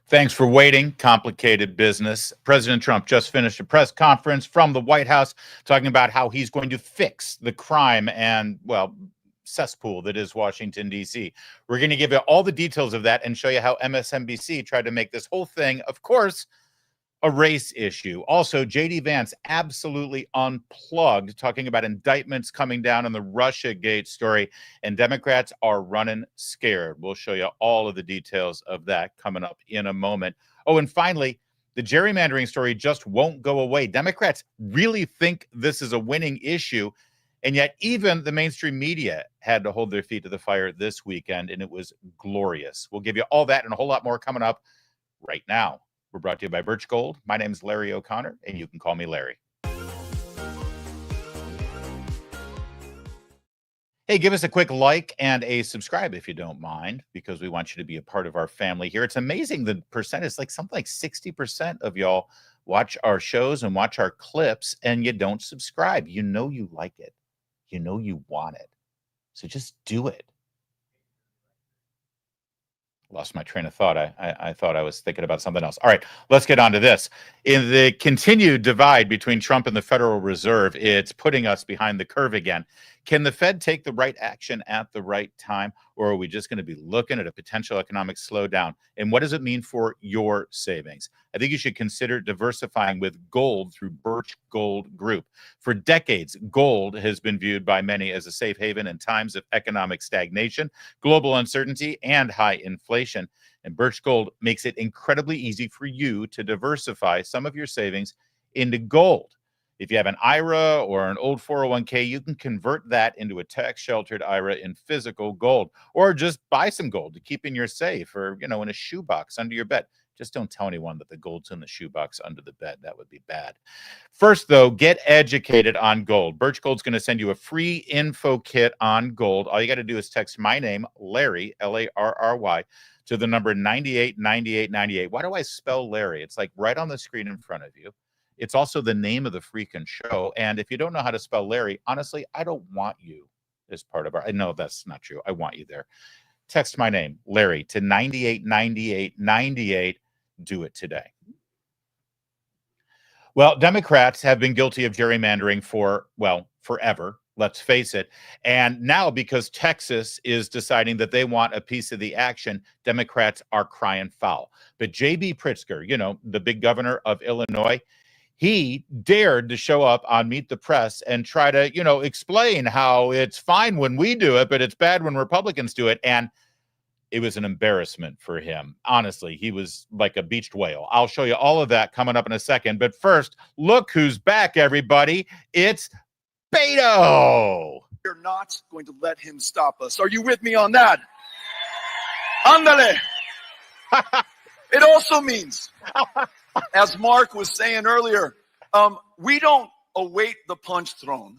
Thanks for waiting. Complicated business. President Trump just finished a press conference from the White House talking about how he's going to fix the crime and, well, cesspool that is Washington, D.C. We're going to give you all the details of that and show you how MSNBC tried to make this whole thing, of course, a race issue. Also, J.D. Vance absolutely unplugged, talking about indictments coming down on the Russiagate story, and Democrats are running scared. We'll show you all of the details of that coming up in a moment. Oh, and finally, the gerrymandering story just won't go away. Democrats really think this is a winning issue, and yet even the mainstream media had to hold their feet to the fire this weekend, and it was glorious. We'll give you all that and a whole lot more coming up right now. We're brought to you by Birch Gold. My name is Larry O'Connor, and you can call me Larry. Hey, give us a quick like and a subscribe if you don't mind, because we want you to be a part of our family here. It's amazing the percent is something like 60% of y'all watch our shows and watch our clips, and you don't subscribe. You know you like it. You know you want it. So just do it. Lost my train of thought. I thought I was thinking about something else. All right, let's get on to this. In the continued divide between Trump and the Federal Reserve, it's putting us behind the curve again. Can the Fed take the right action at the right time, or are we just going to be looking at a potential economic slowdown? And what does it mean for your savings? I think you should consider diversifying with gold through Birch Gold Group. For decades, gold has been viewed by many as a safe haven in times of economic stagnation, global uncertainty, and high inflation. And Birch Gold makes it incredibly easy for you to diversify some of your savings into gold. If you have an IRA or an old 401k, you can convert that into a tax-sheltered IRA in physical gold, or just buy some gold to keep in your safe or, in a shoebox under your bed. Just don't tell anyone that the gold's in the shoebox under the bed. That would be bad. First, though, get educated on gold. Birch Gold's going to send you a free info kit on gold. All you got to do is text my name, Larry, L-A-R-R-Y, to the number 989898. Why do I spell Larry? It's right on the screen in front of you. It's also the name of the freaking show. And if you don't know how to spell Larry, honestly, I don't want you as part of our... I know that's not true. I want you there. Text my name, Larry, to 989898. Do it today. Well, Democrats have been guilty of gerrymandering for, forever. Let's face it. And now, because Texas is deciding that they want a piece of the action, Democrats are crying foul. But J.B. Pritzker, the big governor of Illinois, he dared to show up on Meet the Press and try to, explain how it's fine when we do it, but it's bad when Republicans do it. And it was an embarrassment for him. Honestly, he was like a beached whale. I'll show you all of that coming up in a second. But first, look who's back, everybody. It's Beto. We're not going to let him stop us. Are you with me on that? Andale. It also means, as Mark was saying earlier, we don't await the punch thrown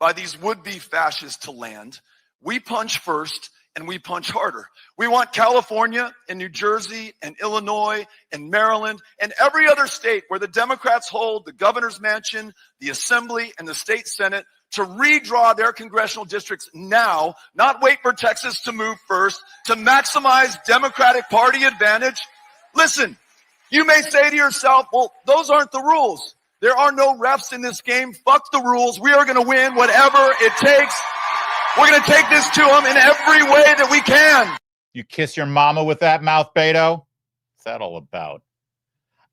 by these would-be fascists to land. We punch first, and we punch harder. We want California and New Jersey and Illinois and Maryland and every other state where the Democrats hold the governor's mansion, the assembly, and the state senate to redraw their congressional districts now, not wait for Texas to move first, to maximize Democratic Party advantage. Listen, you may say to yourself, well, those aren't the rules. There are no refs in this game. Fuck the rules. We are going to win whatever it takes. We're going to take this to them in every way that we can. You kiss your mama with that mouth, Beto? What's that all about?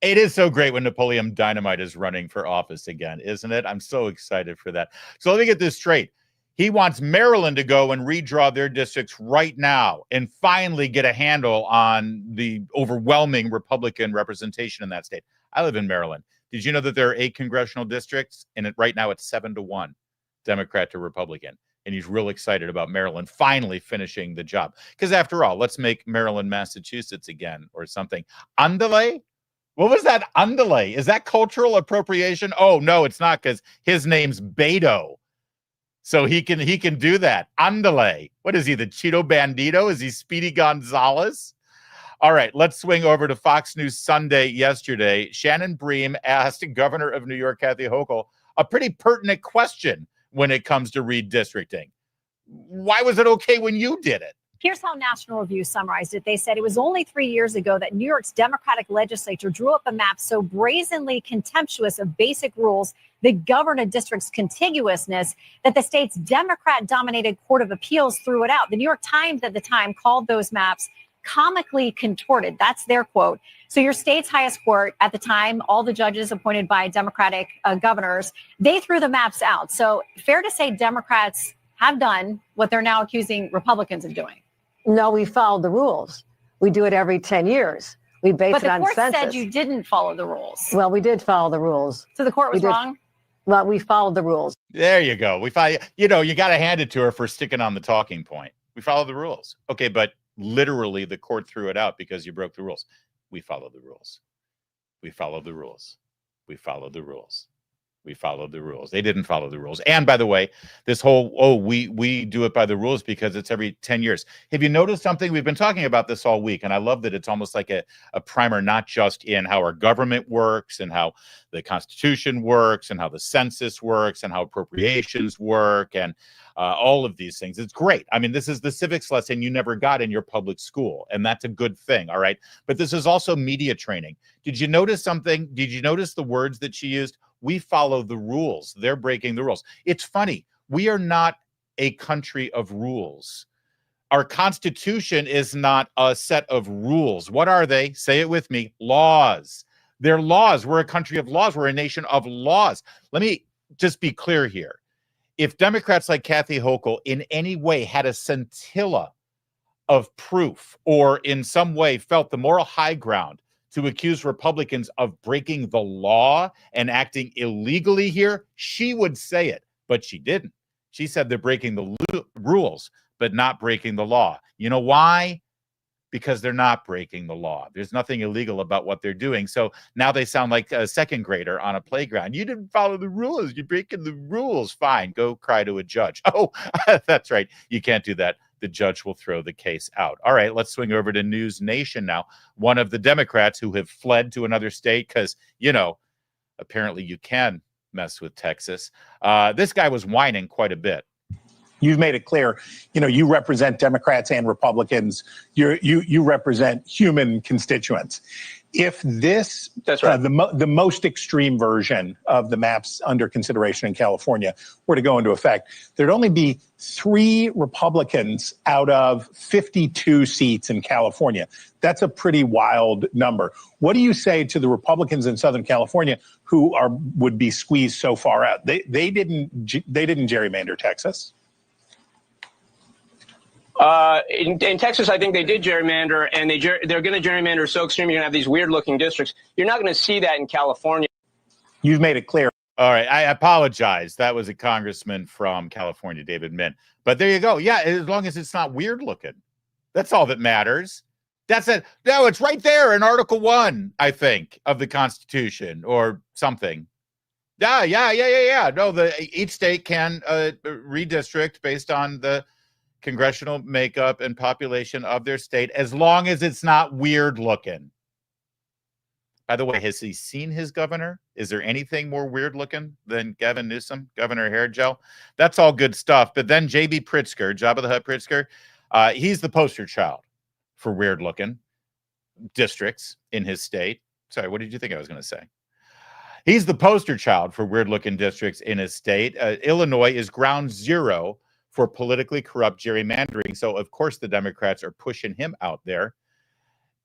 It is so great when Napoleon Dynamite is running for office again, isn't it? I'm so excited for that. So let me get this straight. He wants Maryland to go and redraw their districts right now and finally get a handle on the overwhelming Republican representation in that state. I live in Maryland. Did you know that there are 8 congressional districts? And right now it's 7-1, Democrat to Republican. And he's real excited about Maryland finally finishing the job. Because after all, let's make Maryland, Massachusetts again or something. Andale? What was that andale? Is that cultural appropriation? Oh, no, it's not, because his name's Beto. So he can do that. Andale. What is he, the Cheeto Bandito? Is he Speedy Gonzalez? All right, let's swing over to Fox News Sunday yesterday. Shannon Bream asked Governor of New York, Kathy Hochul, a pretty pertinent question when it comes to redistricting. Why was it okay when you did it? Here's how National Review summarized it. They said it was only 3 years ago that New York's Democratic legislature drew up a map so brazenly contemptuous of basic rules that govern a district's contiguousness that the state's Democrat-dominated Court of Appeals threw it out. The New York Times at the time called those maps comically contorted. That's their quote. So your state's highest court at the time, all the judges appointed by Democratic governors, they threw the maps out. So fair to say Democrats have done what they're now accusing Republicans of doing. No, we followed the rules. We do it every 10 years. We base it on census. But the court said you didn't follow the rules. Well, we did follow the rules. So the court was wrong? Well, we followed the rules. There you go. You got to hand it to her for sticking on the talking point. We follow the rules. Okay, but literally the court threw it out because you broke the rules. We follow the rules. We follow the rules. We follow the rules. We followed the rules. They didn't follow the rules. And by the way, this whole, we do it by the rules because it's every 10 years. Have you noticed something? We've been talking about this all week, and I love that it's almost like a primer, not just in how our government works and how the Constitution works and how the census works and how appropriations work and all of these things. It's great. I mean, this is the civics lesson you never got in your public school, and that's a good thing, all right? But this is also media training. Did you notice something? Did you notice the words that she used? We follow the rules. They're breaking the rules. It's funny. We are not a country of rules. Our Constitution is not a set of rules. What are they? Say it with me. Laws. They're laws. We're a country of laws. We're a nation of laws. Let me just be clear here. If Democrats like Kathy Hochul in any way had a scintilla of proof or in some way felt the moral high ground to accuse Republicans of breaking the law and acting illegally here, she would say it, but she didn't. She said they're breaking the rules, but not breaking the law. You know why? Because they're not breaking the law. There's nothing illegal about what they're doing. So now they sound like a second grader on a playground. You didn't follow the rules. You're breaking the rules. Fine, go cry to a judge. Oh, that's right. You can't do that. The judge will throw the case out. All right, let's swing over to News Nation now. One of the Democrats who have fled to another state because, apparently you can mess with Texas. This guy was whining quite a bit. You've made it clear, you represent Democrats and Republicans. You represent human constituents. If this, that's right, the most extreme version of the maps under consideration in California were to go into effect, there'd only be 3 Republicans out of 52 seats in California. That's a pretty wild number. What do you say to the Republicans in Southern California who would be squeezed so far out? They didn't gerrymander Texas. In Texas, I think they did gerrymander, and they're going to gerrymander so extreme you're going to have these weird-looking districts. You're not going to see that in California. You've made it clear. All right, I apologize. That was a congressman from California, David Mint. But there you go. Yeah, as long as it's not weird-looking. That's all that matters. That's it. No, it's right there in Article 1, I think, of the Constitution or something. Yeah. No, each state can redistrict based on the congressional makeup and population of their state, as long as it's not weird looking. By the way, has he seen his governor? Is there anything more weird looking than Gavin Newsom, Governor Hair Gel? That's all good stuff. But then J.B. Pritzker, Jabba the Hutt Pritzker, he's the poster child for weird looking districts in his state. Sorry, what did you think I was going to say? He's the poster child for weird looking districts in his state. Illinois is ground zero for politically corrupt gerrymandering. So, of course, the Democrats are pushing him out there.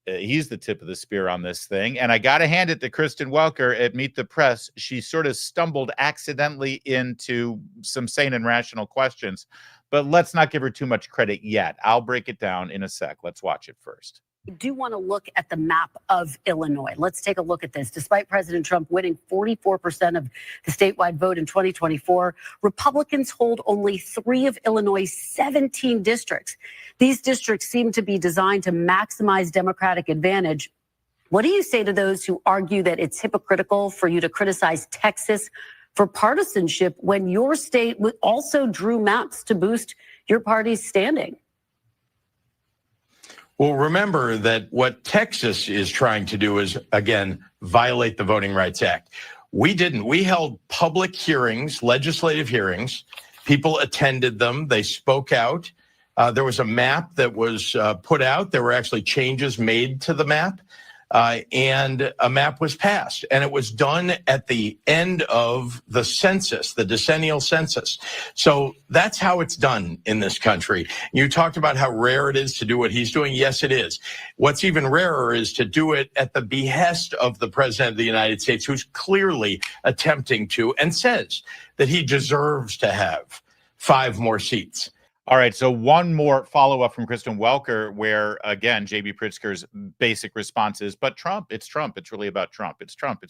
He's the tip of the spear on this thing. And I got to hand it to Kristen Welker at Meet the Press. She sort of stumbled accidentally into some sane and rational questions. But let's not give her too much credit yet. I'll break it down in a sec. Let's watch it first. I do want to look at the map of Illinois. Let's take a look at this. Despite President Trump winning 44% of the statewide vote in 2024, Republicans hold only 3 of Illinois' 17 districts. These districts seem to be designed to maximize Democratic advantage. What do you say to those who argue that it's hypocritical for you to criticize Texas for partisanship when your state also drew maps to boost your party's standing? Well, remember that what Texas is trying to do is, again, violate the Voting Rights Act. We didn't. We held public hearings, legislative hearings. People attended them. They spoke out. There was a map that was put out. There were actually changes made to the map, and a map was passed. And it was done at the end of the census, the decennial census. So that's how it's done in this country. You talked about how rare it is to do what he's doing. Yes, it is. What's even rarer is to do it at the behest of the president of the United States, who's clearly attempting to and says that he deserves to have 5 more seats. All right, so one more follow-up from Kristen Welker, where, again, J.B. Pritzker's basic response is, but Trump, it's really about Trump. It's Trump.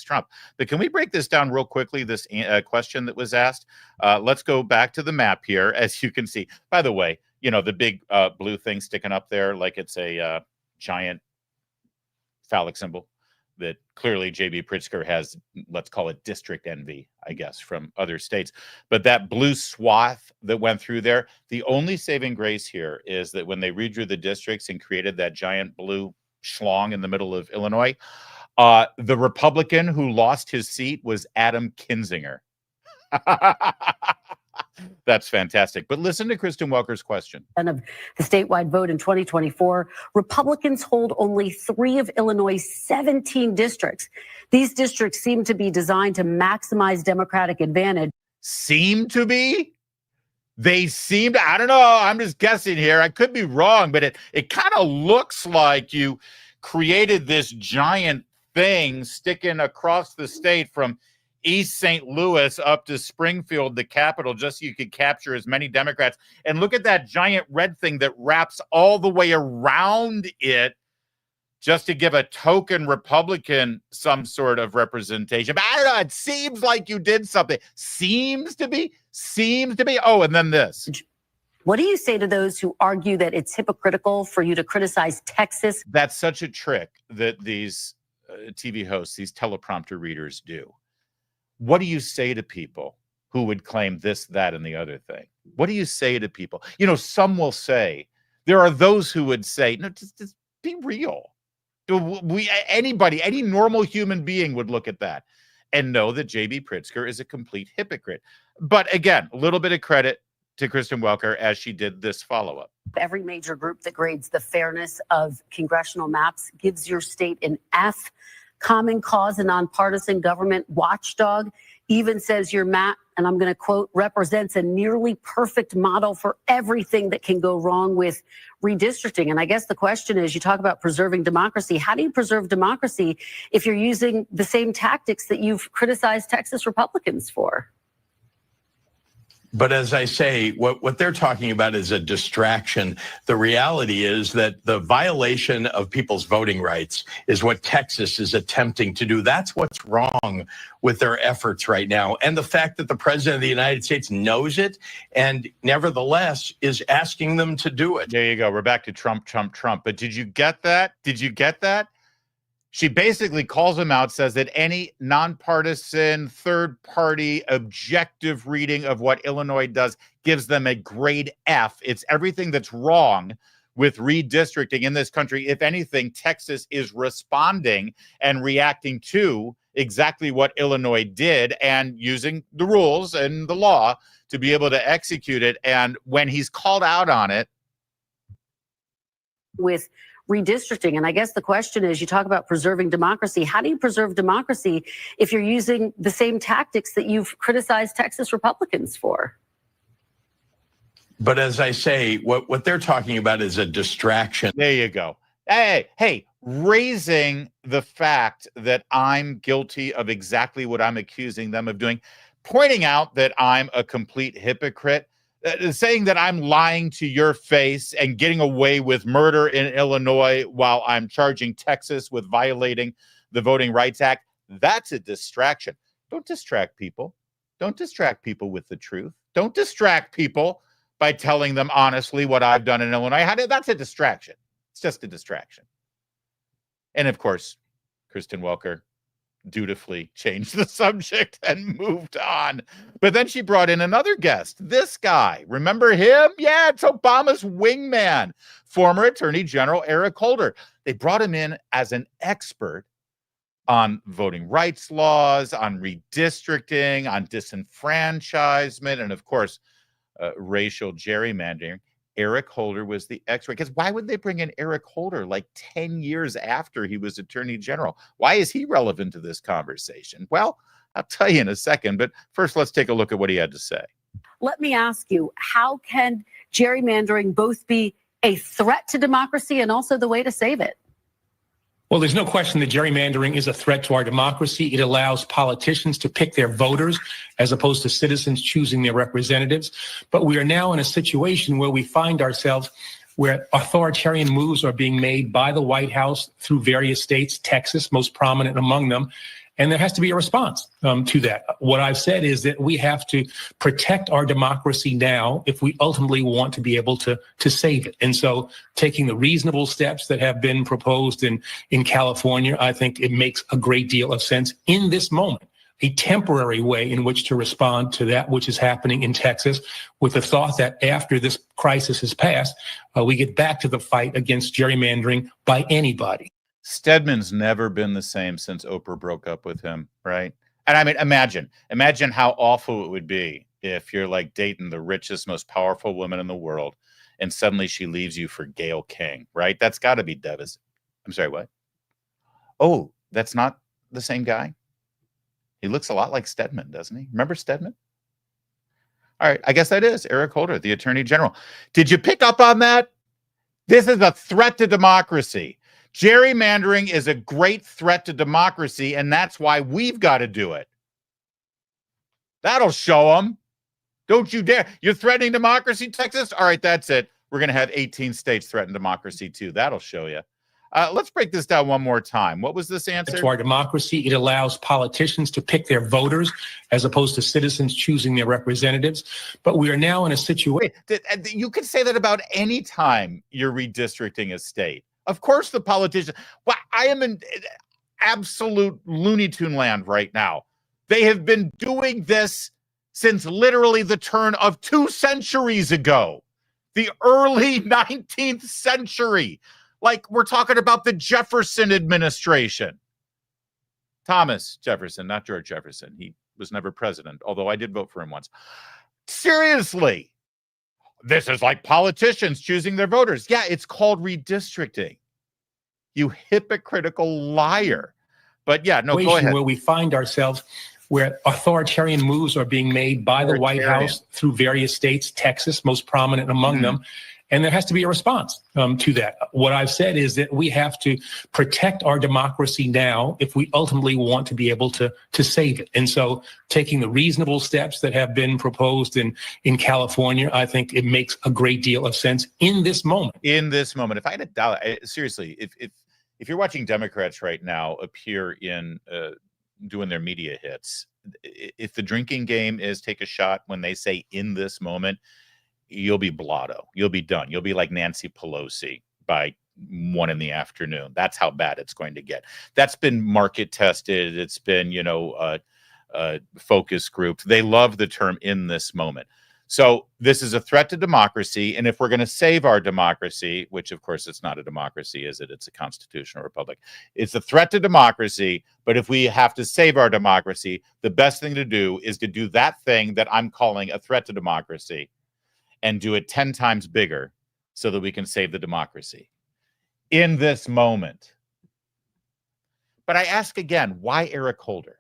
But can we break this down real quickly, this question that was asked? Let's go back to the map here, as you can see. By the way, you know, the big blue thing sticking up there like it's a giant phallic symbol that clearly J.B. Pritzker has, let's call it district envy, I guess, from other states. But that blue swath that went through there, the only saving grace here is that when they redrew the districts and created that giant blue schlong in the middle of Illinois, the Republican who lost his seat was Adam Kinzinger. That's fantastic. But listen to Kristen Welker's question. Of the statewide vote in 2024, Republicans hold only 3 of Illinois' 17 districts. These districts seem to be designed to maximize Democratic advantage. Seem to be? They seem to, I don't know, I'm just guessing here. I could be wrong, but it kind of looks like you created this giant thing sticking across the state from East St. Louis up to Springfield, the capital, just so you could capture as many Democrats. And look at that giant red thing that wraps all the way around it just to give a token Republican some sort of representation. But I don't know, it seems like you did something. Seems to be. Oh, and then this. What do you say to those who argue that it's hypocritical for you to criticize Texas? That's such a trick that these TV hosts, these teleprompter readers do. What do you say to people who would claim this, that, and the other thing? What do you say to people? You know, some will say, there are those who would say, no, just be real. Anybody, any normal human being would look at that and know that J.B. Pritzker is a complete hypocrite. But again, a little bit of credit to Kristen Welker as she did this follow-up. Every major group that grades the fairness of congressional maps gives your state an F. Common Cause, a nonpartisan government watchdog, even says your map, and I'm going to quote, represents a nearly perfect model for everything that can go wrong with redistricting. And I guess the question is, you talk about preserving democracy. How do you preserve democracy if you're using the same tactics that you've criticized Texas Republicans for? But as I say, what they're talking about is a distraction. The reality is that the violation of people's voting rights is what Texas is attempting to do. That's what's wrong with their efforts right now. And the fact that the president of the United States knows it and nevertheless is asking them to do it. There you go. We're back to Trump. But did you get that? She basically calls him out, says that any nonpartisan, third-party, objective reading of what Illinois does gives them a grade F. It's everything that's wrong with redistricting in this country. If anything, Texas is responding and reacting to exactly what Illinois did and using the rules and the law to be able to execute it. And when he's called out on it, with redistricting. And I guess the question is, you talk about preserving democracy. How do you preserve democracy if you're using the same tactics that you've criticized Texas Republicans for? But as I say, what they're talking about is a distraction. There you go. Hey, raising the fact that I'm guilty of exactly what I'm accusing them of doing, pointing out that I'm a complete hypocrite, saying that I'm lying to your face and getting away with murder in Illinois while I'm charging Texas with violating the Voting Rights Act, that's a distraction. Don't distract people. Don't distract people with the truth. Don't distract people by telling them honestly what I've done in Illinois. That's a distraction. It's just a distraction. And of course, Kristen Welker dutifully changed the subject and moved on. But then she brought in another guest, this guy. Remember him? Yeah, it's Obama's wingman, former Attorney General Eric Holder. They brought him in as an expert on voting rights laws, on redistricting, on disenfranchisement, and of course, racial gerrymandering. Eric Holder was the X-ray. Because why would they bring in Eric Holder like 10 years after he was Attorney General? Why is he relevant to this conversation? Well, I'll tell you in a second, but first let's take a look at what he had to say. Let me ask you, how can gerrymandering both be a threat to democracy and also the way to save it? Well, there's no question that gerrymandering is a threat to our democracy. It allows politicians to pick their voters as opposed to citizens choosing their representatives. But we are now in a situation where we find ourselves where authoritarian moves are being made by the White House through various states, Texas most prominent among them. And there has to be a response to that. What I've said is that we have to protect our democracy now if we ultimately want to be able to save it. And so taking the reasonable steps that have been proposed in California, I think it makes a great deal of sense in this moment. A temporary way in which to respond to that which is happening in Texas, with the thought that after this crisis has passed, we get back to the fight against gerrymandering by anybody. Stedman's never been the same since Oprah broke up with him, right? And I mean, imagine how awful it would be if you're like dating the richest, most powerful woman in the world, and suddenly she leaves you for Gayle King, right? That's got to be devastating. I'm sorry, what? Oh, that's not the same guy? He looks a lot like Stedman, doesn't he? Remember Stedman? All right, I guess that is Eric Holder, the Attorney General. Did you pick up on that? This is a threat to democracy. Gerrymandering is a great threat to democracy, and that's why we've got to do it. That'll show them. Don't you dare. You're threatening democracy, Texas? All right, that's it. We're going to have 18 states threaten democracy, too. That'll show you. Let's break this down one more time. What was this answer? To our democracy, it allows politicians to pick their voters as opposed to citizens choosing their representatives. But we are now in a situation. You could say that about any time you're redistricting a state. Of course, the politicians. Well, I am in absolute Looney Tune land right now. They have been doing this since literally the turn of 2 centuries ago, the early 19th century. Like we're talking about the Jefferson administration. Thomas Jefferson, not George Jefferson. He was never president, although I did vote for him once. Seriously. This is like politicians choosing their voters. Yeah, it's called redistricting. You hypocritical liar. But yeah, no, go ahead. Where we find ourselves where authoritarian moves are being made by the White House through various states, Texas most prominent among them. And there has to be a response to that. What I've said is that we have to protect our democracy now if we ultimately want to be able to save it. And so taking the reasonable steps that have been proposed in California, I think it makes a great deal of sense in this moment. In this moment. If I had a doubt, seriously, if you're watching Democrats right now appear in doing their media hits, if the drinking game is take a shot when they say in this moment, you'll be blotto. You'll be done. You'll be like Nancy Pelosi by 1 PM. That's how bad it's going to get. That's been market tested. It's been, focus group. They love the term in this moment. So this is a threat to democracy. And if we're going to save our democracy, which of course it's not a democracy, is it? It's a constitutional republic. It's a threat to democracy. But if we have to save our democracy, the best thing to do is to do that thing that I'm calling a threat to democracy, and do it 10 times bigger so that we can save the democracy in this moment. But I ask again, why Eric Holder?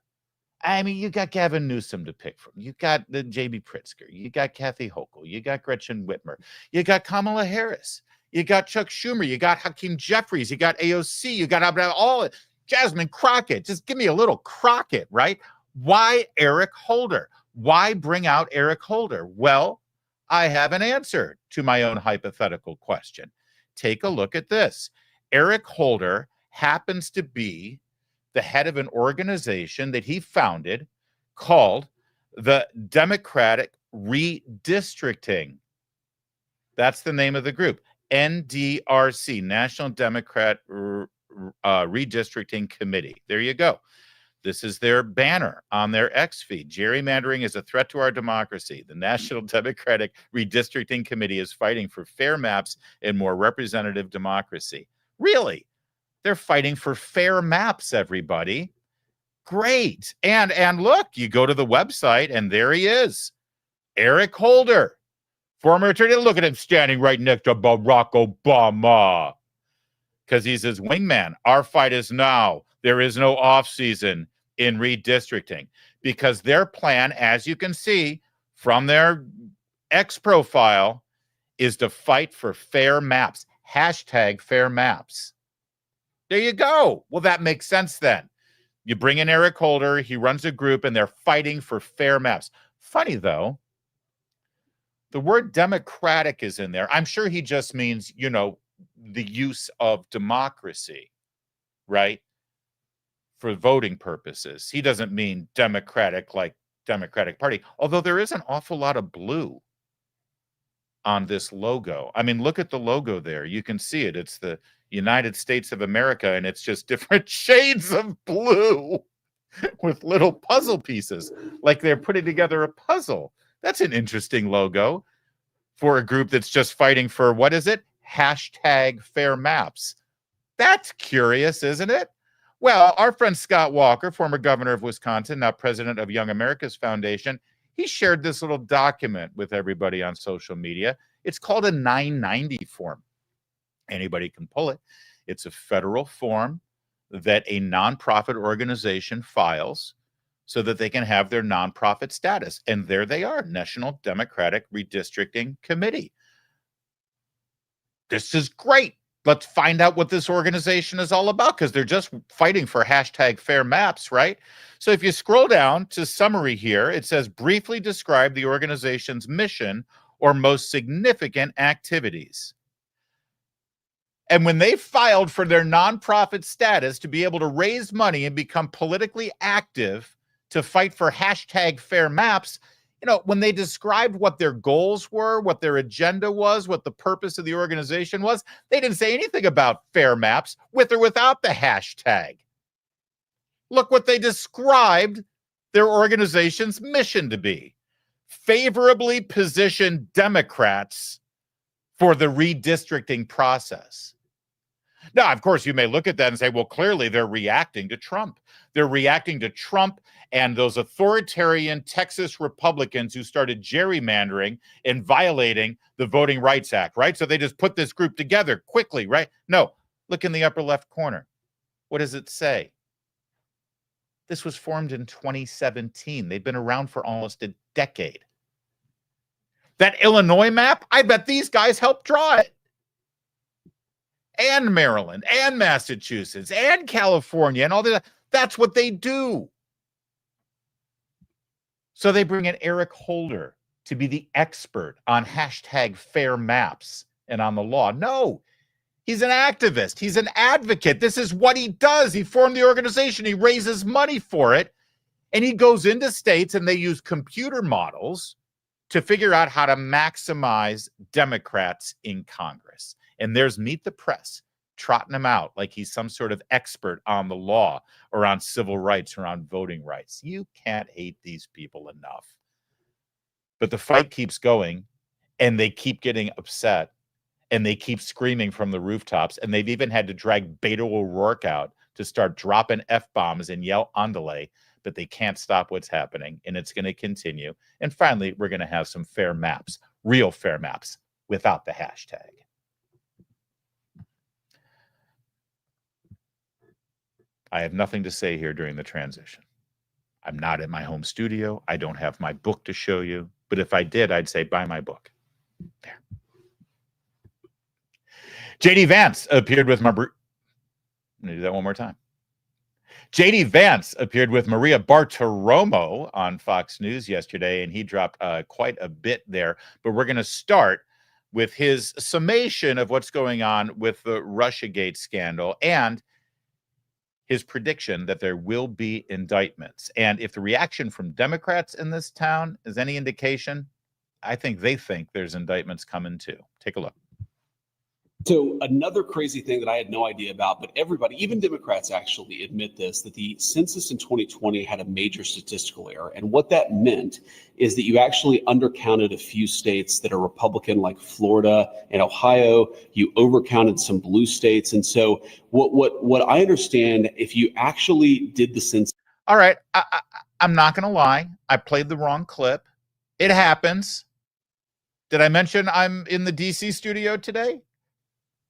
I mean, you got Gavin Newsom to pick from. You got the J.B. Pritzker. You got Kathy Hochul. You got Gretchen Whitmer. You got Kamala Harris. You got Chuck Schumer. You got Hakeem Jeffries. You got AOC. You got all Jasmine Crockett. Just give me a little Crockett, right? Why Eric Holder? Why bring out Eric Holder? Well, I have an answer to my own hypothetical question. Take a look at this. Eric Holder happens to be the head of an organization that he founded called the Democratic Redistricting. That's the name of the group. NDRC, National Democrat Redistricting Committee. There you go. This is their banner on their X feed. Gerrymandering is a threat to our democracy. The National Democratic Redistricting Committee is fighting for fair maps and more representative democracy. Really? They're fighting for fair maps, everybody. Great. And look, you go to the website and there he is. Eric Holder, Former attorney, look at him standing right next to Barack Obama because he's his wingman. Our fight is now. There is no off season in redistricting because their plan, as you can see from their X profile, is to fight for fair maps. Hashtag fair maps. There you go. Well, that makes sense then. You bring in Eric Holder, he runs a group, and they're fighting for fair maps. Funny, though, the word democratic is in there. I'm sure he just means, you know, the use of democracy, right? For voting purposes. He doesn't mean democratic like Democratic Party, although there is an awful lot of blue on this logo. I mean, look at the logo there. You can see it. It's the United States of America, and it's just different shades of blue with little puzzle pieces, like they're putting together a puzzle. That's an interesting logo for a group that's just fighting for, what is it? Hashtag fair maps. That's curious, isn't it? Well, our friend Scott Walker, former governor of Wisconsin, now president of Young America's Foundation, he shared this little document with everybody on social media. It's called a 990 form. Anybody can pull it. It's a federal form that a nonprofit organization files so that they can have their nonprofit status. And there they are, National Democratic Redistricting Committee. This is great. Let's find out what this organization is all about, because they're just fighting for hashtag fair maps, right? So if you scroll down to summary here, it says briefly describe the organization's mission or most significant activities. And when they filed for their nonprofit status to be able to raise money and become politically active to fight for hashtag fair maps, you know, when they described what their goals were, what their agenda was, what the purpose of the organization was, they didn't say anything about fair maps with or without the hashtag. Look what they described their organization's mission to be: favorably position Democrats for the redistricting process. Now, of course, you may look at that and say, well, clearly they're reacting to Trump. They're reacting to Trump and those authoritarian Texas Republicans who started gerrymandering and violating the Voting Rights Act, right? So they just put this group together quickly, right? No, look in the upper left corner. What does it say? This was formed in 2017. They've been around for almost a decade. That Illinois map, I bet these guys helped draw it. And Maryland, and Massachusetts, and California, and all that. That's what they do. So they bring in Eric Holder to be the expert on hashtag fair maps and on the law. No, he's an activist. He's an advocate. This is what he does. He formed the organization. He raises money for it. And he goes into states and they use computer models to figure out how to maximize Democrats in Congress. And there's Meet the Press trotting him out like he's some sort of expert on the law or on civil rights or on voting rights. You can't hate these people enough. But the fight keeps going, and they keep getting upset, and they keep screaming from the rooftops, and they've even had to drag Beto O'Rourke out to start dropping F-bombs and yell "Andale," but they can't stop what's happening, and it's going to continue. And finally, we're going to have some fair maps, real fair maps, without the hashtag. I have nothing to say here during the transition. I'm not in my home studio. I don't have my book to show you. But if I did, I'd say buy my book. There. J.D. Vance appeared with I'm going to do that one more time. J.D. Vance appeared with Maria Bartiromo on Fox News yesterday, and he dropped quite a bit there. But we're going to start with his summation of what's going on with the Russiagate scandal and his prediction that there will be indictments. And if the reaction from Democrats in this town is any indication, I think they think there's indictments coming too. Take a look. So another crazy thing that I had no idea about, but everybody, even Democrats actually admit this, that the census in 2020 had a major statistical error. And what that meant is that you actually undercounted a few states that are Republican, like Florida and Ohio. You overcounted some blue states. And so what I understand, if you actually did the census. All right, I'm not going to lie. I played the wrong clip. It happens. Did I mention I'm in the DC studio today?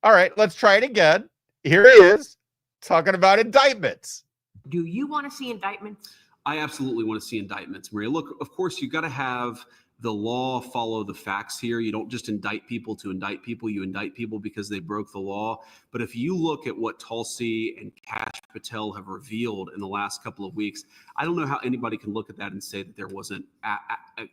All right, let's try it again. Here he is talking about indictments. Do you want to see indictments? I absolutely want to see indictments, Maria. Look, of course, you've got to have the law follow the facts here. You don't just indict people to indict people. You indict people because they broke the law. But if you look at what Tulsi and Kash Patel have revealed in the last couple of weeks, I don't know how anybody can look at that and say that there wasn't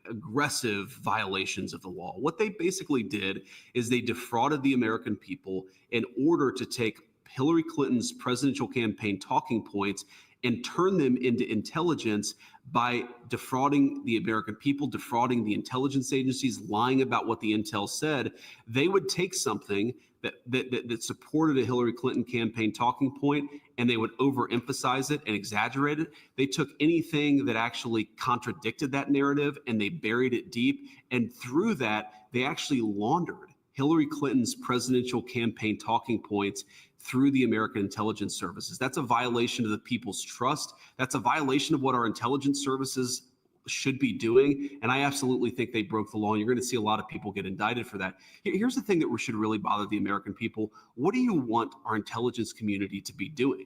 aggressive violations of the law. What they basically did is they defrauded the American people in order to take Hillary Clinton's presidential campaign talking points and turn them into intelligence by defrauding the American people, defrauding the intelligence agencies, lying about what the intel said. They would take something that supported a Hillary Clinton campaign talking point, and they would overemphasize it and exaggerate it. They took anything that actually contradicted that narrative and they buried it deep. And through that, they actually laundered Hillary Clinton's presidential campaign talking points through the American intelligence services. That's a violation of the people's trust. That's a violation of what our intelligence services should be doing. And I absolutely think they broke the law. You're going to see a lot of people get indicted for that. Here's the thing that should really bother the American people. What do you want our intelligence community to be doing?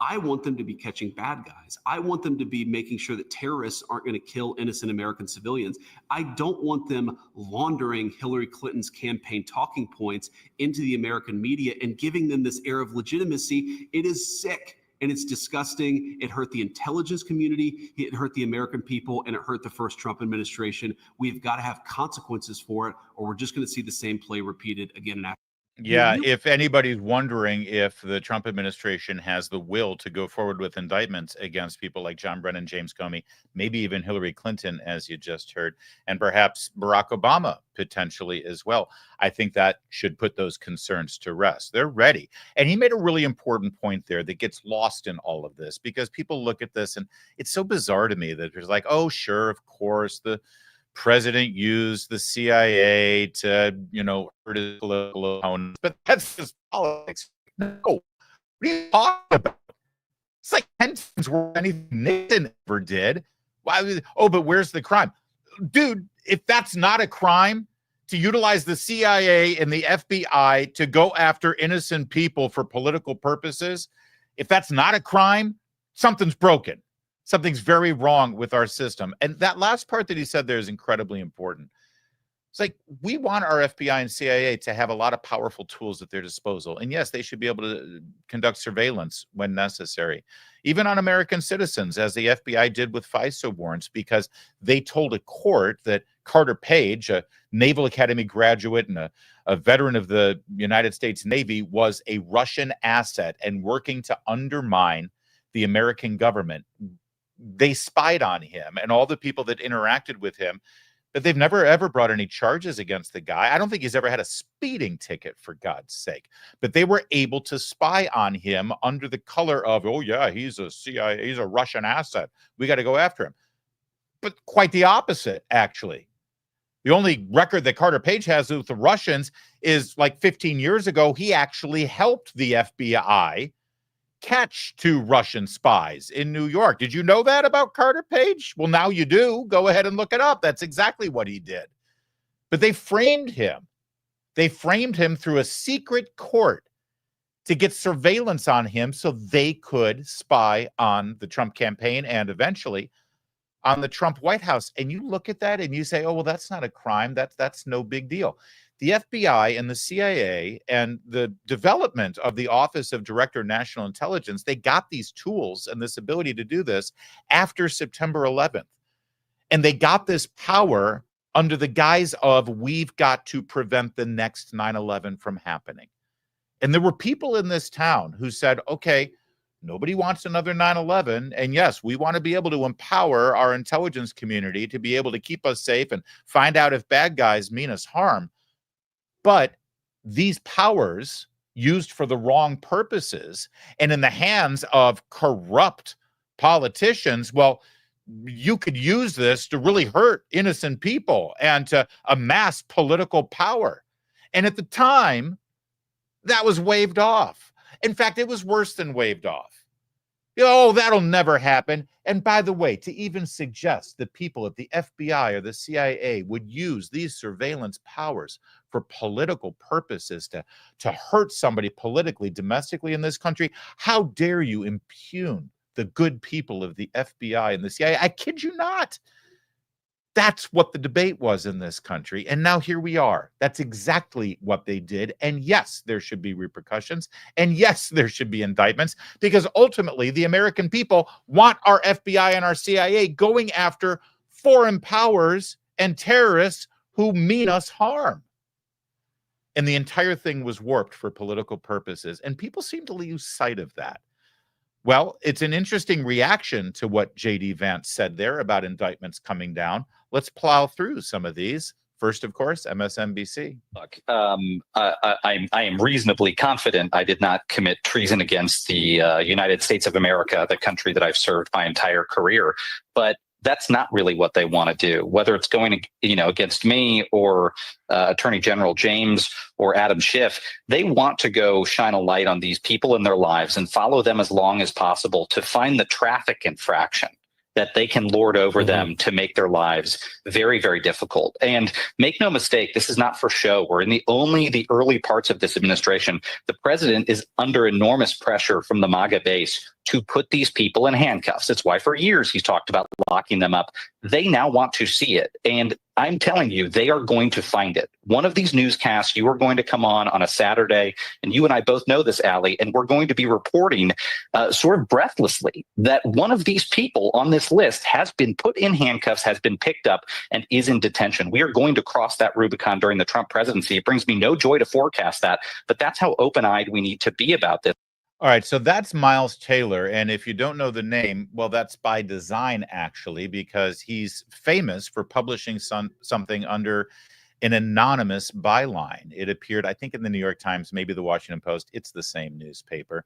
I want them to be catching bad guys. I want them to be making sure that terrorists aren't going to kill innocent American civilians. I don't want them laundering Hillary Clinton's campaign talking points into the American media and giving them this air of legitimacy. It is sick and it's disgusting. It hurt the intelligence community, it hurt the American people, and it hurt the first Trump administration. We've got to have consequences for it, or we're just going to see the same play repeated again and after. Yeah, if anybody's wondering if the Trump administration has the will to go forward with indictments against people like John Brennan, James Comey, maybe even Hillary Clinton, as you just heard, and perhaps Barack Obama potentially as well, I think that should put those concerns to rest. They're ready. And he made a really important point there that gets lost in all of this, because people look at this and it's so bizarre to me that there's like, oh, sure, of course, the president used the CIA to, hurt his political opponents, but that's just politics. No, what are you talking about? It's like 10 times worse than anything Nixon ever did. Why? Oh, but where's the crime? Dude, if that's not a crime to utilize the CIA and the FBI to go after innocent people for political purposes, if that's not a crime, something's broken. Something's very wrong with our system. And that last part that he said there is incredibly important. It's like, we want our FBI and CIA to have a lot of powerful tools at their disposal. And yes, they should be able to conduct surveillance when necessary, even on American citizens, as the FBI did with FISA warrants, because they told a court that Carter Page, a Naval Academy graduate and a veteran of the United States Navy, was a Russian asset and working to undermine the American government. They spied on him and all the people that interacted with him, but they've never, ever brought any charges against the guy. I don't think he's ever had a speeding ticket, for God's sake. But they were able to spy on him under the color of, oh, yeah, he's a CIA, he's a Russian asset. We got to go after him. But quite the opposite, actually. The only record that Carter Page has with the Russians is like 15 years ago, he actually helped the FBI catch 2 Russian spies in New York. Did you know that about Carter Page? Well, now you do. Go ahead and look it up. That's exactly what he did. But they framed him. They framed him through a secret court to get surveillance on him so they could spy on the Trump campaign and eventually on the Trump White House. And you look at that and you say, oh, well, that's not a crime. That's no big deal. The FBI and the CIA and the development of the Office of Director of National Intelligence, they got these tools and this ability to do this after September 11th. And they got this power under the guise of, we've got to prevent the next 9/11 from happening. And there were people in this town who said, okay, nobody wants another 9/11. And yes, we want to be able to empower our intelligence community to be able to keep us safe and find out if bad guys mean us harm. But these powers used for the wrong purposes and in the hands of corrupt politicians, well, you could use this to really hurt innocent people and to amass political power. And at the time, that was waved off. In fact, it was worse than waved off. Oh, that'll never happen. And by the way, to even suggest that people at the FBI or the CIA would use these surveillance powers for political purposes to hurt somebody politically, domestically in this country, how dare you impugn the good people of the FBI and the CIA? I kid you not. That's what the debate was in this country. And now here we are. That's exactly what they did. And yes, there should be repercussions. And yes, there should be indictments, because ultimately the American people want our FBI and our CIA going after foreign powers and terrorists who mean us harm. And the entire thing was warped for political purposes. And people seem to lose sight of that. Well, it's an interesting reaction to what J.D. Vance said there about indictments coming down. Let's plow through some of these. First, of course, MSNBC. Look, I am reasonably confident I did not commit treason against the United States of America, the country that I've served my entire career. But that's not really what they want to do, whether it's going against me or Attorney General James or Adam Schiff. They want to go shine a light on these people in their lives and follow them as long as possible to find the traffic infraction that they can lord over them to make their lives very, very difficult. And make no mistake, this is not for show. We're in the early parts of this administration. The president is under enormous pressure from the MAGA base to put these people in handcuffs. It's why for years he's talked about locking them up. They now want to see it. And I'm telling you, they are going to find it. One of these newscasts, you are going to come on a Saturday, and you and I both know this, Allie, and we're going to be reporting sort of breathlessly that one of these people on this list has been put in handcuffs, has been picked up, and is in detention. We are going to cross that Rubicon during the Trump presidency. It brings me no joy to forecast that, but that's how open-eyed we need to be about this. All right, so that's Miles Taylor. And if you don't know the name, well, that's by design, actually, because he's famous for publishing something under an anonymous byline. It appeared, I think, in the New York Times, maybe the Washington Post. It's the same newspaper,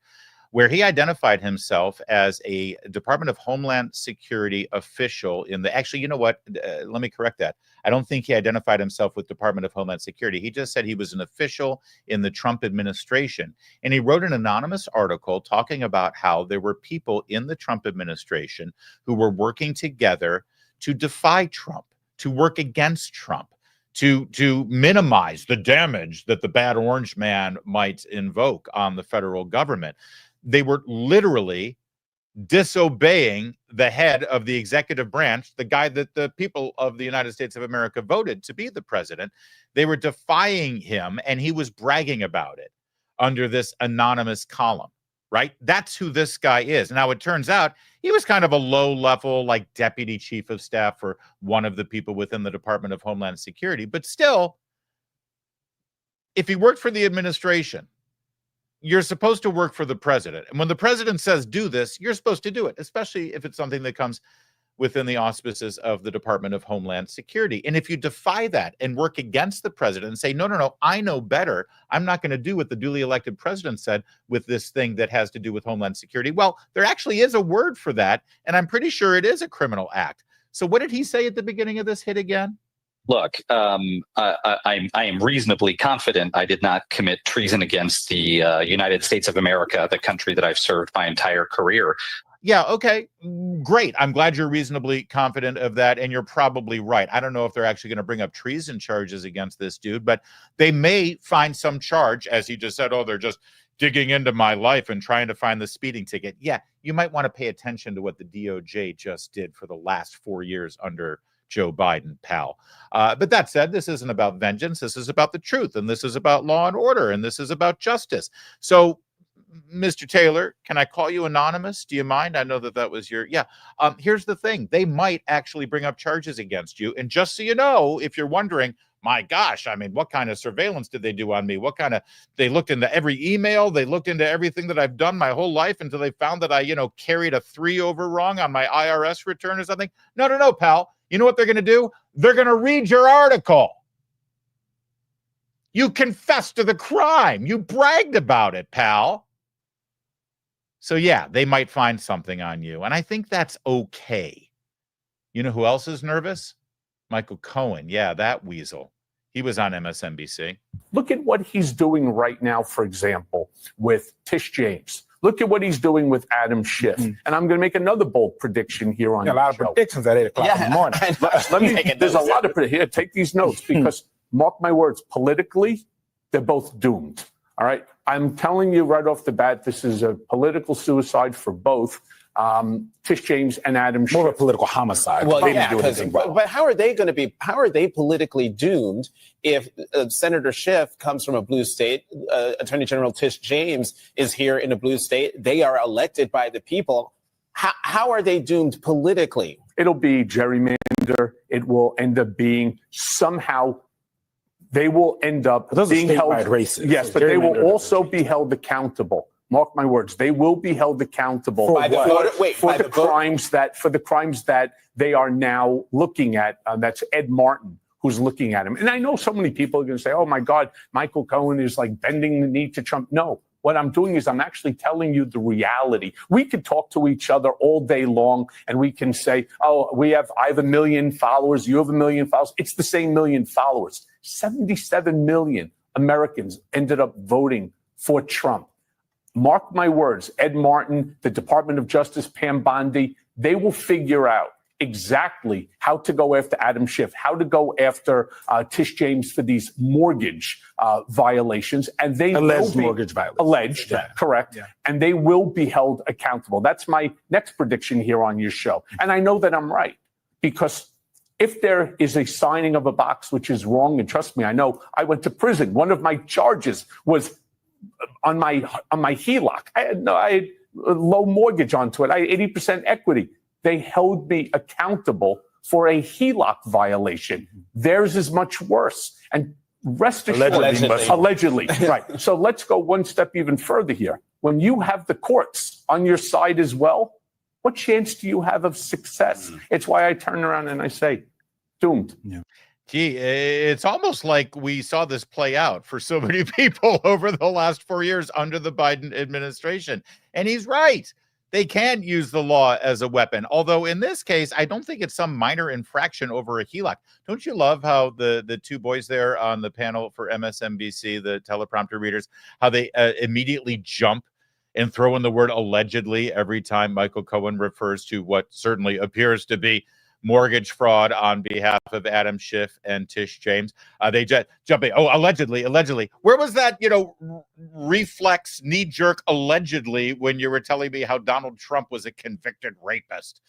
where he identified himself as a Department of Homeland Security official in the, actually, you know what? Let me correct that. I don't think he identified himself with Department of Homeland Security. He just said he was an official in the Trump administration. And he wrote an anonymous article talking about how there were people in the Trump administration who were working together to defy Trump, to work against Trump, to minimize the damage that the bad orange man might invoke on the federal government. They were literally disobeying the head of the executive branch, the guy that the people of the United States of America voted to be the president. They were defying him, and he was bragging about it under this anonymous column, right? That's who this guy is. Now, it turns out he was kind of a low-level, like, deputy chief of staff for one of the people within the Department of Homeland Security. But still, if he worked for the administration, you're supposed to work for the president. And when the president says do this, you're supposed to do it, especially if it's something that comes within the auspices of the Department of Homeland Security. And if you defy that and work against the president and say, no, I know better, I'm not going to do what the duly elected president said with this thing that has to do with Homeland Security. Well, there actually is a word for that, and I'm pretty sure it is a criminal act. So what did he say at the beginning of this hit again? Look, I am reasonably confident I did not commit treason against the United States of America, the country that I've served my entire career. Yeah, okay, great. I'm glad you're reasonably confident of that, and you're probably right. I don't know if they're actually going to bring up treason charges against this dude, but they may find some charge, as he just said, oh, they're just digging into my life and trying to find the speeding ticket. Yeah, you might want to pay attention to what the DOJ just did for the last 4 years under Joe Biden, pal. But that said, this isn't about vengeance. This is about the truth, and this is about law and order, and this is about justice. So, Mr. Taylor, can I call you anonymous? Do you mind? I know that was your, yeah. Here's the thing. They might actually bring up charges against you. And just so you know, if you're wondering, my gosh, I mean, what kind of surveillance did they do on me? They looked into every email. They looked into everything that I've done my whole life until they found that I, carried a 3 over wrong on my IRS return or something. No, pal. You know what they're going to do? They're going to read your article. You confessed to the crime. You bragged about it, pal. So, yeah, they might find something on you. And I think that's okay. You know who else is nervous? Michael Cohen. Yeah, that weasel. He was on MSNBC. Look at what he's doing right now, for example, with Tish James, Look at what he's doing with Adam Schiff. And I'm going to make another bold prediction here on a lot of predictions at 8 o'clock in the morning. There's a lot of here. Take these notes because mark my words, politically, they're both doomed. All right. I'm telling you right off the bat, this is a political suicide for both Tish James and Adam Schiff. More of a political homicide. Well, yeah, but how are they going to be? How are they politically doomed if Senator Schiff comes from a blue state? Attorney General Tish James is here in a blue state. They are elected by the people. How are they doomed politically? It'll be gerrymander. It will end up being somehow. They will end up being held races. Yes, but they will also be held accountable. Mark my words, they will be held accountable for the crimes that they are now looking at. That's Ed Martin who's looking at him. And I know so many people are going to say, oh my God, Michael Cohen is like bending the knee to Trump. No, what I'm doing is I'm actually telling you the reality. We could talk to each other all day long and we can say, oh, I have 1 million followers, you have 1 million followers. It's the same million followers. 77 million Americans ended up voting for Trump. Mark my words, Ed Martin, the Department of Justice, Pam Bondi, they will figure out exactly how to go after Adam Schiff, how to go after Tish James for these mortgage violations. And they alleged mortgage violations. Alleged, correct. Yeah. And they will be held accountable. That's my next prediction here on your show. And I know that I'm right because if there is a signing of a box which is wrong, and trust me, I know I went to prison. One of my charges was on my HELOC. I had a low mortgage onto it. I had 80% equity. They held me accountable for a HELOC violation. Theirs is much worse. And rest assured, allegedly, right. So let's go one step even further here. When you have the courts on your side as well, what chance do you have of success? It's why I turn around and I say, doomed. Yeah. Gee, it's almost like we saw this play out for so many people over the last 4 years under the Biden administration. And he's right. They can use the law as a weapon. Although in this case, I don't think it's some minor infraction over a HELOC. Don't you love how the two boys there on the panel for MSNBC, the teleprompter readers, how they immediately jump and throw in the word allegedly every time Michael Cohen refers to what certainly appears to be mortgage fraud on behalf of Adam Schiff and Tish James. They just jump in. Oh, allegedly. Where was that, reflex, knee-jerk allegedly when you were telling me how Donald Trump was a convicted rapist?